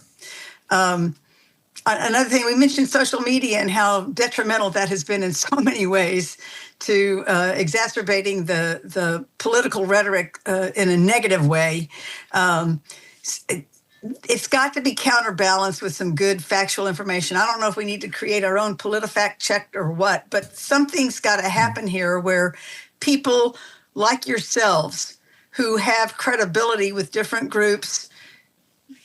Another thing, we mentioned social media and how detrimental that has been in so many ways to exacerbating the political rhetoric in a negative way. It's got to be counterbalanced with some good factual information. I don't know if we need to create our own PolitiFact check or what, but something's got to happen here where people like yourselves who have credibility with different groups,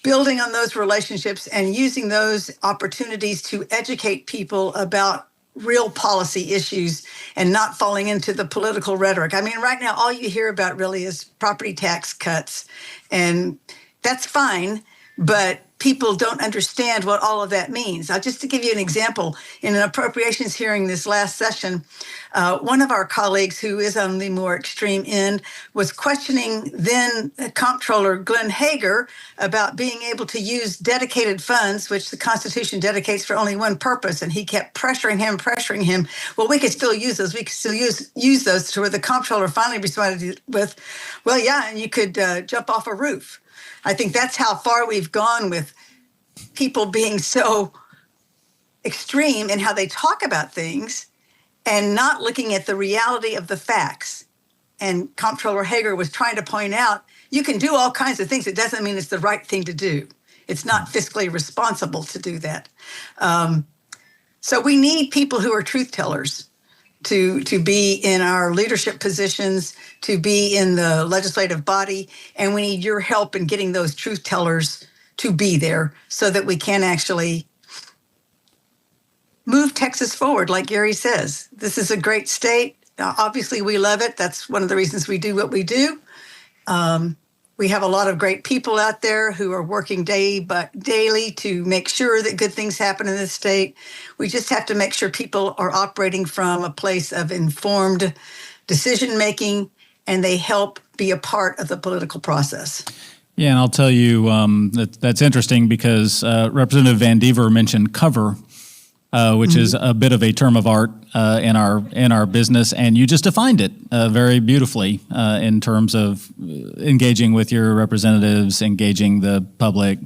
building on those relationships and using those opportunities to educate people about real policy issues and not falling into the political rhetoric. I mean, right now, all you hear about really is property tax cuts, and that's fine, but people don't understand what all of that means. Just to give you an example, in an appropriations hearing this last session, one of our colleagues who is on the more extreme end was questioning then Comptroller Glenn Hager about being able to use dedicated funds, which the Constitution dedicates for only one purpose. And he kept pressuring him. Well, we could still use those. We could still use those, to where the Comptroller finally responded with, well, yeah, and you could jump off a roof. I think that's how far we've gone with people being so extreme in how they talk about things and not looking at the reality of the facts. And Comptroller Hager was trying to point out, you can do all kinds of things. It doesn't mean it's the right thing to do. It's not fiscally responsible to do that. So we need people who are truth tellers to be in our leadership positions, to be in the legislative body, and we need your help in getting those truth tellers to be there so that we can actually move Texas forward, like Gary says. This is a great state. Obviously, we love it. That's one of the reasons we do what we do. We have a lot of great people out there who are working daily to make sure that good things happen in this state. We just have to make sure people are operating from a place of informed decision-making, and they help be a part of the political process. Yeah, and I'll tell you that's interesting because Representative Van Deaver mentioned cover, which is a bit of a term of art in our business, and you just defined it very beautifully in terms of engaging with your representatives, engaging the public.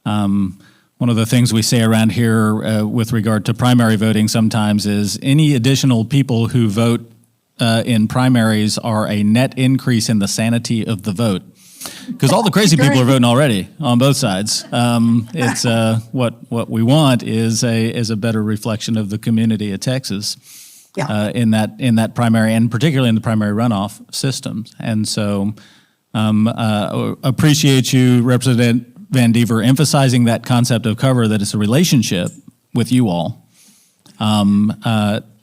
One of the things we say around here with regard to primary voting sometimes is any additional people who vote in primaries are a net increase in the sanity of the vote. Because all the crazy people are voting already on both sides. It's what we want is a better reflection of the community of Texas in that primary, and particularly in the primary runoff systems. And so appreciate you, Representative Van Deaver, emphasizing that concept of cover, that it's a relationship with you all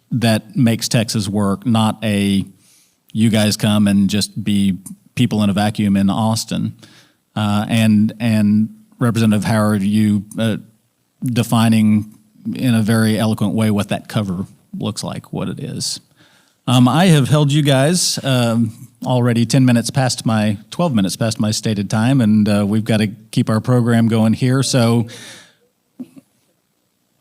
that makes Texas work, not a you guys come and just be people in a vacuum in Austin. And Representative Howard, you defining in a very eloquent way what that cover looks like, what it is. I have held you guys already 12 minutes past my stated time, and we've got to keep our program going here. So,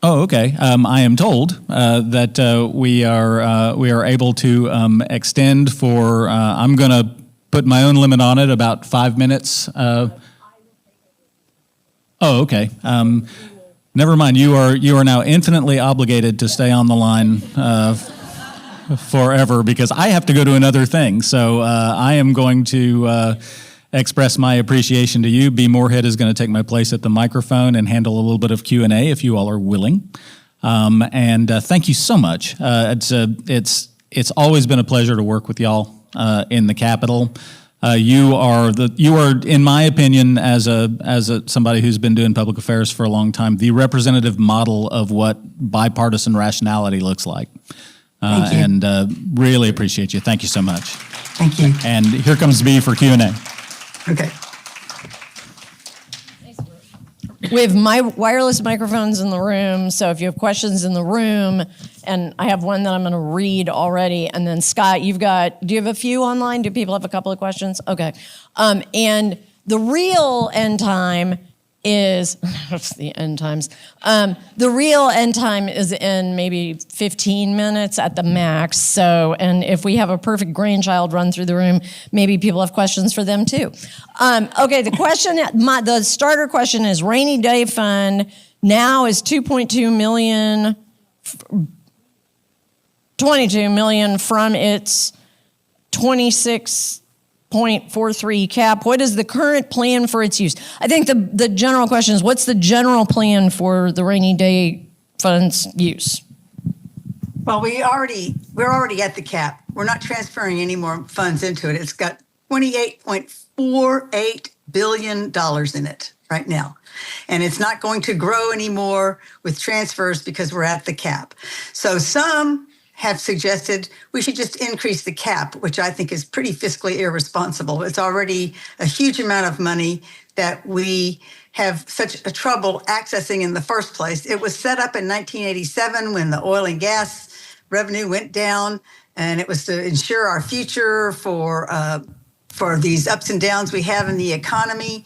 okay. I am told that we are able to extend for. I'm going to put my own limit on it, about 5 minutes. Okay. Never mind. You are now infinitely obligated to stay on the line forever because I have to go to another thing. So I am going to express my appreciation to you. B. Moorhead is going to take my place at the microphone and handle a little bit of Q&A if you all are willing. And thank you so much. It's always been a pleasure to work with y'all in the Capitol. You are, in my opinion, as somebody who's been doing public affairs for a long time, the representative model of what bipartisan rationality looks like. Thank you. And really appreciate you. Thank you so much. Thank you. And here comes B for Q&A. Okay. We have wireless microphones in the room, so if you have questions in the room, and I have one that I'm going to read already, and then Scott, do you have a few online? Do people have a couple of questions? Okay. And the real end time is it's the end times. The real end time is in maybe 15 minutes at the max. So, and if we have a perfect grandchild run through the room, maybe people have questions for them too. Okay, the starter question is rainy day fund now is 2.2 million, 22 million from its 26.43 cap. What is the current plan for its use? I think the general question is, what's the general plan for the rainy day fund's use? Well, we're already at the cap. We're not transferring any more funds into it. It's got $28.48 billion in it right now. And it's not going to grow anymore with transfers because we're at the cap. So some have suggested we should just increase the cap, which I think is pretty fiscally irresponsible. It's already a huge amount of money that we have such a trouble accessing in the first place. It was set up in 1987 when the oil and gas revenue went down, and it was to ensure our future for these ups and downs we have in the economy.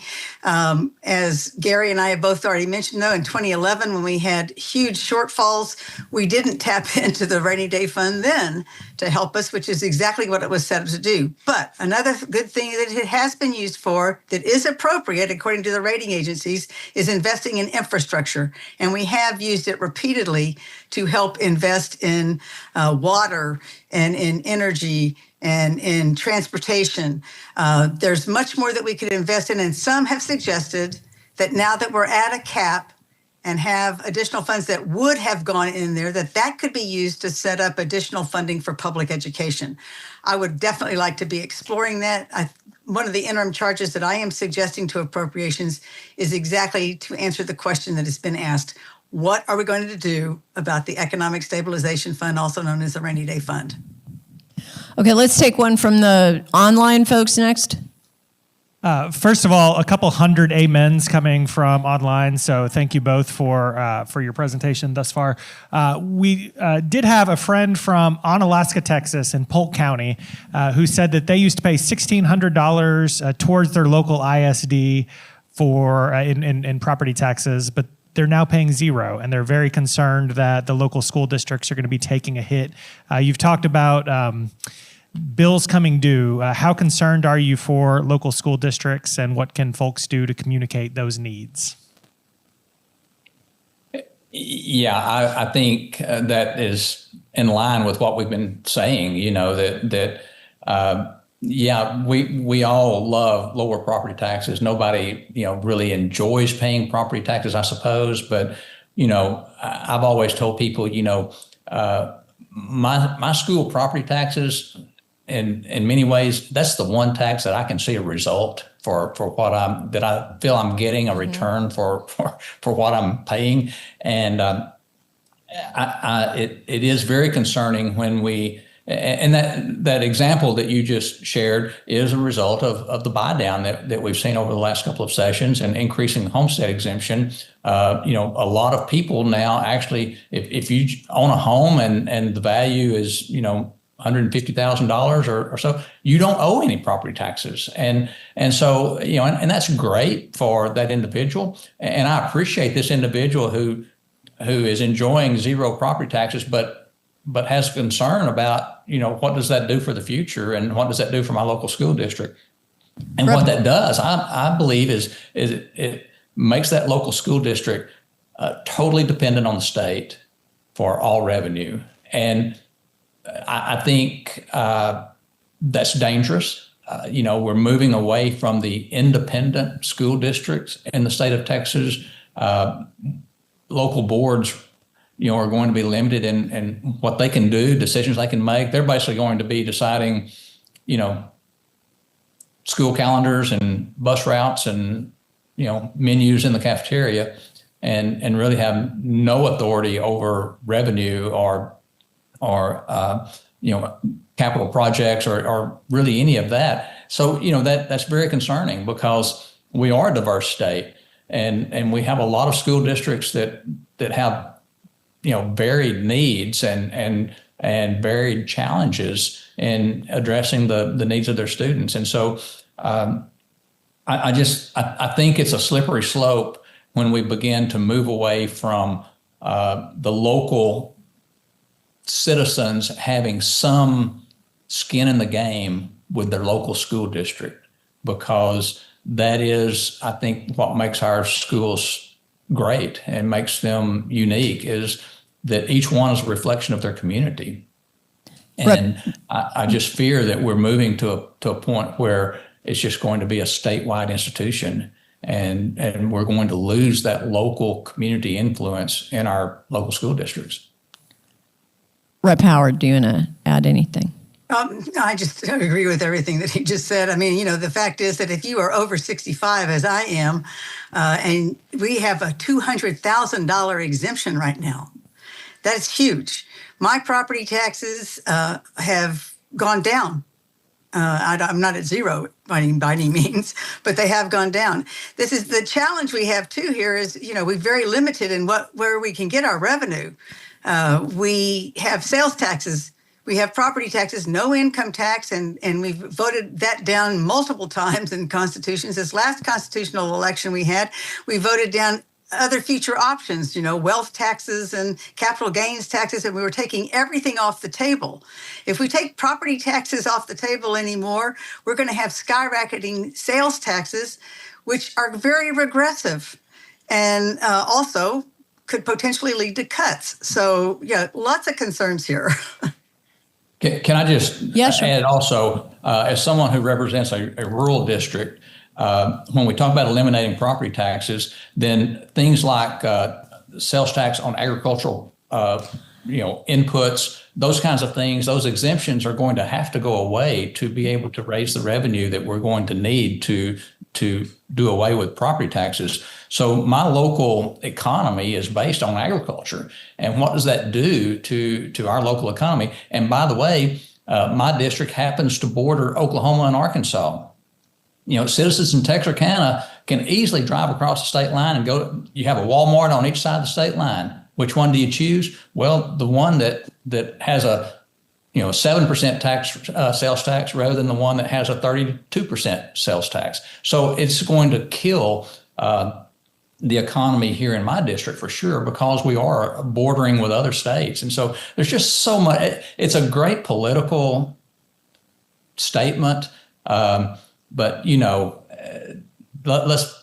As Gary and I have both already mentioned, though, in 2011, when we had huge shortfalls, we didn't tap into the rainy day fund then to help us, which is exactly what it was set up to do. But another good thing that it has been used for that is appropriate, according to the rating agencies, is investing in infrastructure. And we have used it repeatedly to help invest in water and in energy and in transportation. There's much more that we could invest in, and some have suggested that now that we're at a cap and have additional funds that would have gone in there, that could be used to set up additional funding for public education. I would definitely like to be exploring that. One of the interim charges that I am suggesting to appropriations is exactly to answer the question that has been asked. What are we going to do about the Economic Stabilization Fund, also known as the Rainy Day Fund? Okay, let's take one from the online folks next. First of all, a couple hundred amens coming from online, so thank you both for your presentation thus far. We did have a friend from Onalaska, Texas, in Polk County, who said that they used to pay $1,600 towards their local ISD for in property taxes, but they're now paying zero, and they're very concerned that the local school districts are going to be taking a hit. You've talked about bills coming due. How concerned are you for local school districts, and what can folks do to communicate those needs? Yeah, I think that is in line with what we've been saying. You know, we all love lower property taxes. Nobody, really enjoys paying property taxes, I suppose. But, I've always told people, my school property taxes, in many ways, that's the one tax that I can see a result for what I feel I'm getting a return for what I'm paying. And it is very concerning when we. And that example that you just shared is a result of the buy down that we've seen over the last couple of sessions and increasing the homestead exemption. A lot of people now actually, if you own a home and the value is, $150,000 or so, you don't owe any property taxes. And so, and that's great for that individual. And I appreciate this individual who is enjoying zero property taxes, but has concern about, what does that do for the future and what does that do for my local school district? And what that does, I believe, is it makes that local school district totally dependent on the state for all revenue. And I think that's dangerous. We're moving away from the independent school districts in the state of Texas. Local boards are going to be limited in what they can do, decisions they can make. They're basically going to be deciding, school calendars and bus routes and, menus in the cafeteria and really have no authority over revenue or capital projects or really any of that. So, that's very concerning because we are a diverse state and we have a lot of school districts that have varied needs and varied challenges in addressing the needs of their students. And so I think it's a slippery slope when we begin to move away from the local citizens having some skin in the game with their local school district, because that is, I think, what makes our schools great and makes them unique, is that each one is a reflection of their community. And I just fear that we're moving to a point where it's just going to be a statewide institution, and we're going to lose that local community influence in our local school districts. Rep. Howard, do you want to add anything? I just agree with everything that he just said. I mean, the fact is that if you are over 65, as I am, and we have a $200,000 exemption right now, that's huge. My property taxes have gone down. I'm not at zero by any means, but they have gone down. This is the challenge we have too here is, we're very limited in where we can get our revenue. We have sales taxes, we have property taxes, no income tax, and we've voted that down multiple times in constitutions. This last constitutional election we had, we voted down other future options, wealth taxes and capital gains taxes, and we were taking everything off the table. If we take property taxes off the table anymore, we're going to have skyrocketing sales taxes, which are very regressive and also could potentially lead to cuts. So, yeah, lots of concerns here. Can I just add also, as someone who represents a rural district, when we talk about eliminating property taxes, then things like sales tax on agricultural, inputs, those kinds of things, those exemptions are going to have to go away to be able to raise the revenue that we're going to need to do away with property taxes. So my local economy is based on agriculture. And what does that do to our local economy? And by the way, my district happens to border Oklahoma and Arkansas. Citizens in Texarkana can easily drive across the state line and go. You have a Walmart on each side of the state line. Which one do you choose? Well, the one that has a 7% tax sales tax rather than the one that has a 32% sales tax. So it's going to kill the economy here in my district for sure, because we are bordering with other states. And so there's just so much. It's a great political statement. But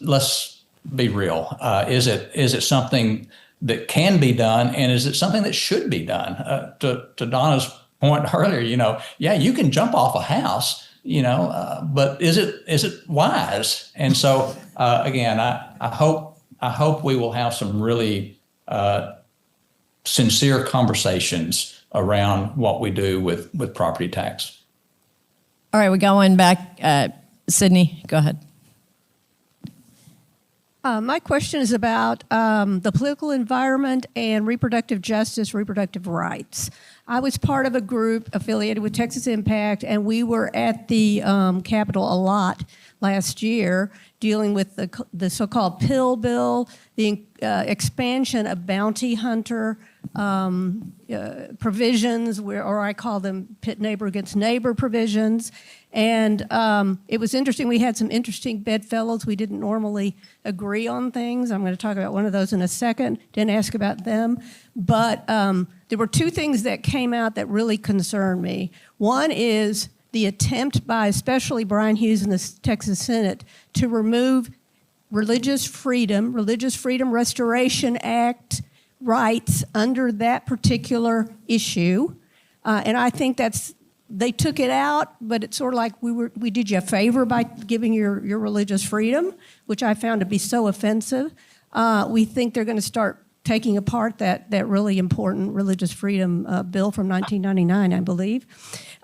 let's be real. Is it something that can be done, and is it something that should be done? To Donna's point earlier, you can jump off a house, but is it wise? And so again, I hope we will have some really sincere conversations around what we do with property tax. All right, we're going back. Sydney, go ahead. My question is about the political environment and reproductive justice, reproductive rights. I was part of a group affiliated with Texas Impact, and we were at the Capitol a lot last year dealing with the so-called pill bill, the expansion of bounty hunter provisions, or I call them pit neighbor against neighbor provisions. And it was interesting. We had some interesting bedfellows. We didn't normally agree on things. I'm going to talk about one of those in a second. Didn't ask about them. But there were two things that came out that really concerned me. One is the attempt by especially Brian Hughes in the Texas Senate to remove Religious Freedom Restoration Act rights under that particular issue. And I think they took it out, but it's sort of like we did you a favor by giving your religious freedom, which I found to be so offensive. We think they're going to start taking apart that really important religious freedom bill from 1999, I believe.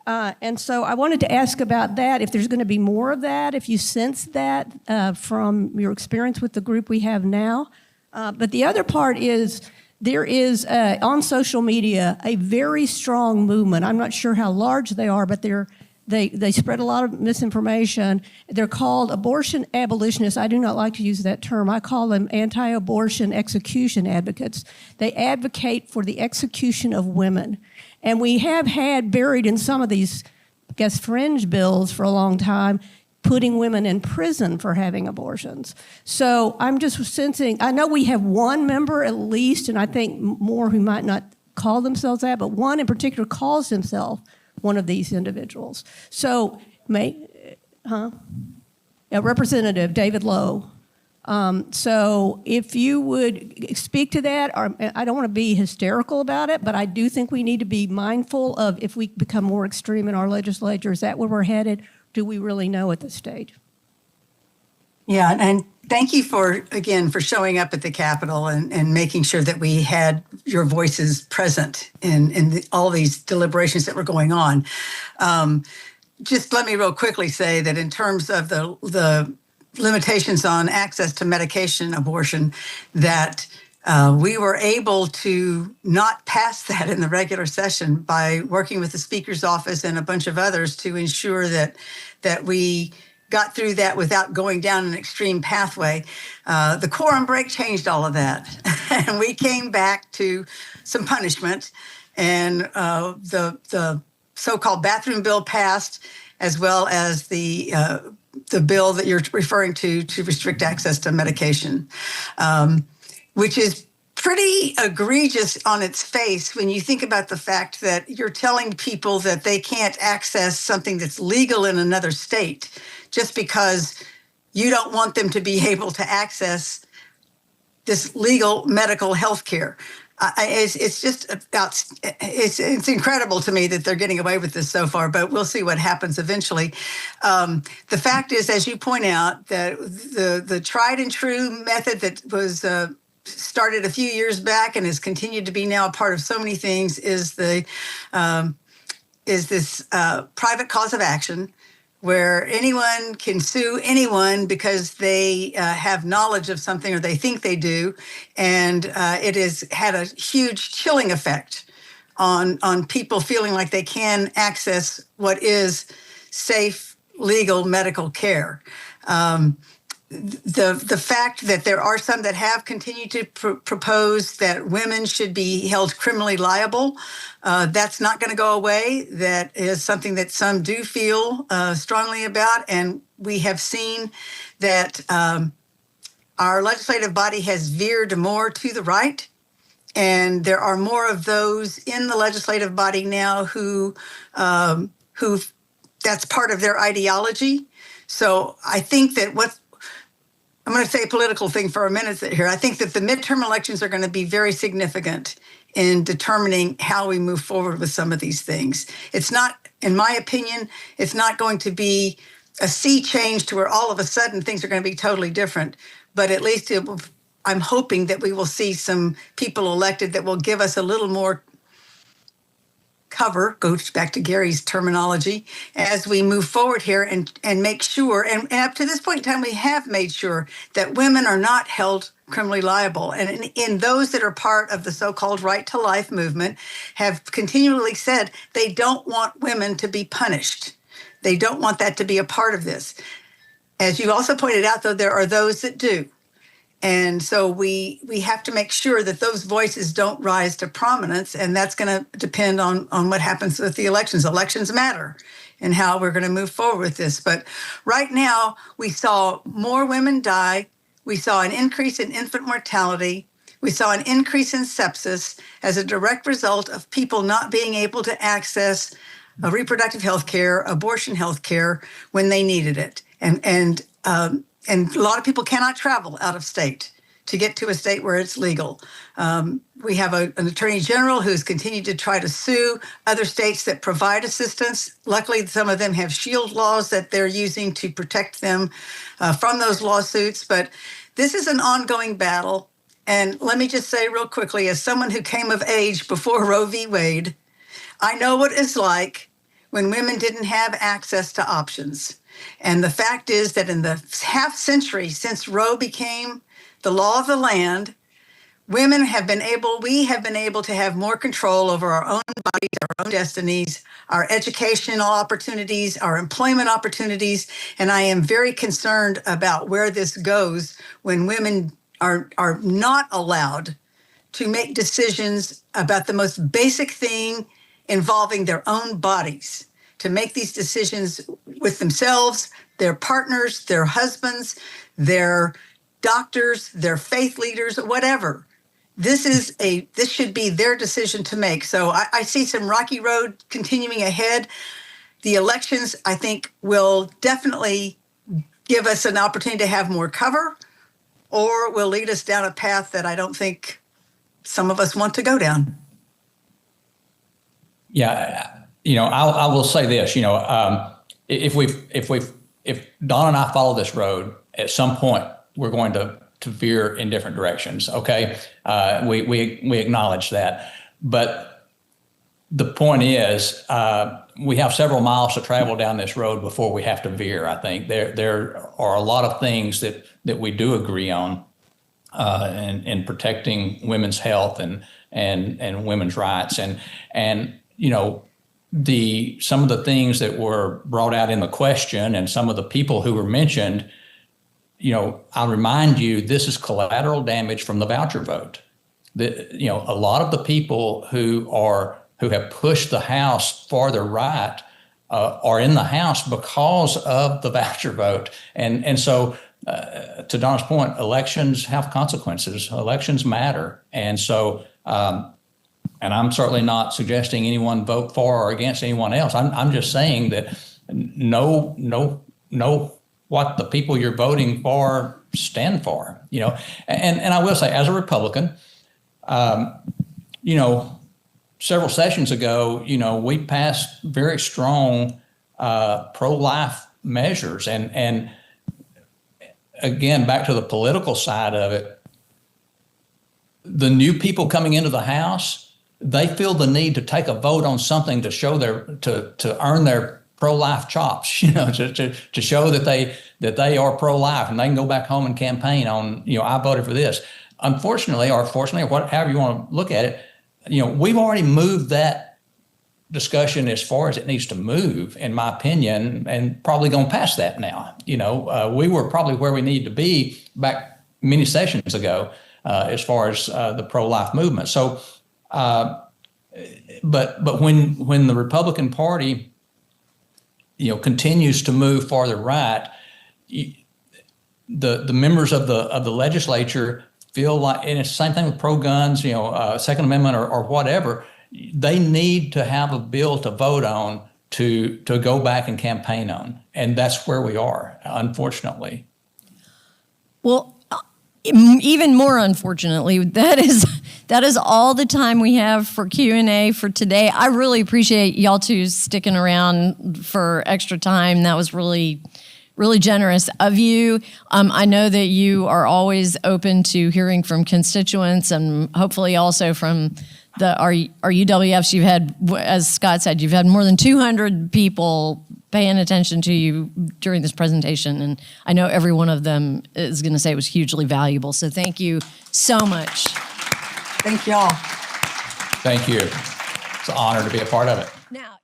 And so I wanted to ask about that, if there's going to be more of that, if you sense that from your experience with the group we have now. But the other part is there is, on social media, a very strong movement. I'm not sure how large they are, but they spread a lot of misinformation. They're called abortion abolitionists. I do not like to use that term. I call them anti-abortion execution advocates. They advocate for the execution of women. And we have had buried in some of these, I guess, fringe bills for a long time, putting women in prison for having abortions. So I'm just sensing, I know we have one member at least, and I think more who might not call themselves that, but one in particular calls himself one of these individuals. So, Representative David Lowe. So if you would speak to that, or I don't want to be hysterical about it, but I do think we need to be mindful of if we become more extreme in our legislature, is that where we're headed? Do we really know at this stage? Yeah, and thank you for showing up at the Capitol and making sure that we had your voices present in all these deliberations that were going on. Just let me real quickly say that in terms of the limitations on access to medication abortion, that we were able to not pass that in the regular session by working with the Speaker's office and a bunch of others to ensure that we got through that without going down an extreme pathway. The quorum break changed all of that, and we came back to some punishment, and the so-called bathroom bill passed, as well as the bill that you're referring to restrict access to medication, which is pretty egregious on its face when you think about the fact that you're telling people that they can't access something that's legal in another state just because you don't want them to be able to access this legal medical health care. It's just it's incredible to me that they're getting away with this so far, but we'll see what happens eventually. The fact is, as you point out, that the tried and true method that was started a few years back and has continued to be now a part of so many things is this private cause of action, where anyone can sue anyone because they have knowledge of something or they think they do. And it has had a huge chilling effect on people feeling like they can access what is safe, legal medical care. The fact that there are some that have continued to propose that women should be held criminally liable, that's not going to go away. That is something that some do feel strongly about. And we have seen that our legislative body has veered more to the right. And there are more of those in the legislative body now who that's part of their ideology. So I think that I'm going to say a political thing for a minute here. I think that the midterm elections are going to be very significant in determining how we move forward with some of these things. It's not, in my opinion, it's not going to be a sea change to where all of a sudden things are going to be totally different. But at least I'm hoping that we will see some people elected that will give us a little more cover, goes back to Gary's terminology, as we move forward here and make sure, and up to this point in time, we have made sure that women are not held criminally liable. And in those that are part of the so-called right to life movement have continually said they don't want women to be punished. They don't want that to be a part of this. As you also pointed out, though, there are those that do. And so we have to make sure that those voices don't rise to prominence, and that's going to depend on what happens with the elections. Elections matter and how we're going to move forward with this. But right now, we saw more women die. We saw an increase in infant mortality. We saw an increase in sepsis as a direct result of people not being able to access reproductive health care, abortion health care when they needed it. And a lot of people cannot travel out of state to get to a state where it's legal. We have an attorney general who's continued to try to sue other states that provide assistance. Luckily, some of them have shield laws that they're using to protect them from those lawsuits. But this is an ongoing battle. And let me just say real quickly, as someone who came of age before Roe v. Wade, I know what it's like when women didn't have access to options. And the fact is that in the half century since Roe became the law of the land, we have been able to have more control over our own bodies, our own destinies, our educational opportunities, our employment opportunities. And I am very concerned about where this goes when women are not allowed to make decisions about the most basic thing involving their own bodies, to make these decisions with themselves, their partners, their husbands, their doctors, their faith leaders, whatever. This should be their decision to make. So I see some rocky road continuing ahead. The elections, I think, will definitely give us an opportunity to have more cover, or will lead us down a path that I don't think some of us want to go down. Yeah, I will say this. If Donna and I follow this road, at some point we're going to veer in different directions. Okay, we acknowledge that, but the point is, we have several miles to travel down this road before we have to veer. I think there are a lot of things that we do agree on, in protecting women's health and women's rights, and some of the things that were brought out in the question and some of the people who were mentioned. I'll remind you, this is collateral damage from the voucher vote. A lot of the people who have pushed the House farther right are in the House because of the voucher vote. And so, to Donna's point, elections have consequences. Elections matter. And so, and I'm certainly not suggesting anyone vote for or against anyone else. I'm just saying that know what the people you're voting for stand for. And I will say, as a Republican, several sessions ago, we passed very strong pro-life measures. And again, back to the political side of it, the new people coming into the House, they feel the need to take a vote on something to show to earn their pro-life chops, to show that they are pro-life, and they can go back home and campaign on, I voted for this. Unfortunately, or fortunately, or however you want to look at it, we've already moved that discussion as far as it needs to move, in my opinion, and probably gone past that now. We were probably where we need to be back many sessions ago, as far as the pro-life movement. So, but when the Republican Party, continues to move farther right, the members of the legislature feel like, and it's the same thing with pro-guns, Second Amendment or whatever, they need to have a bill to vote on to go back and campaign on. And that's where we are, unfortunately. Well, even more unfortunately, that is all the time we have for Q&A for today. I really appreciate y'all two sticking around for extra time. That was really, really generous of you. I know that you are always open to hearing from constituents and hopefully also from our UWFs. You've had, as Scott said, you've had more than 200 people paying attention to you during this presentation, and I know every one of them is going to say it was hugely valuable. So thank you so much. Thank y'all. Thank you. It's an honor to be a part of it. Now.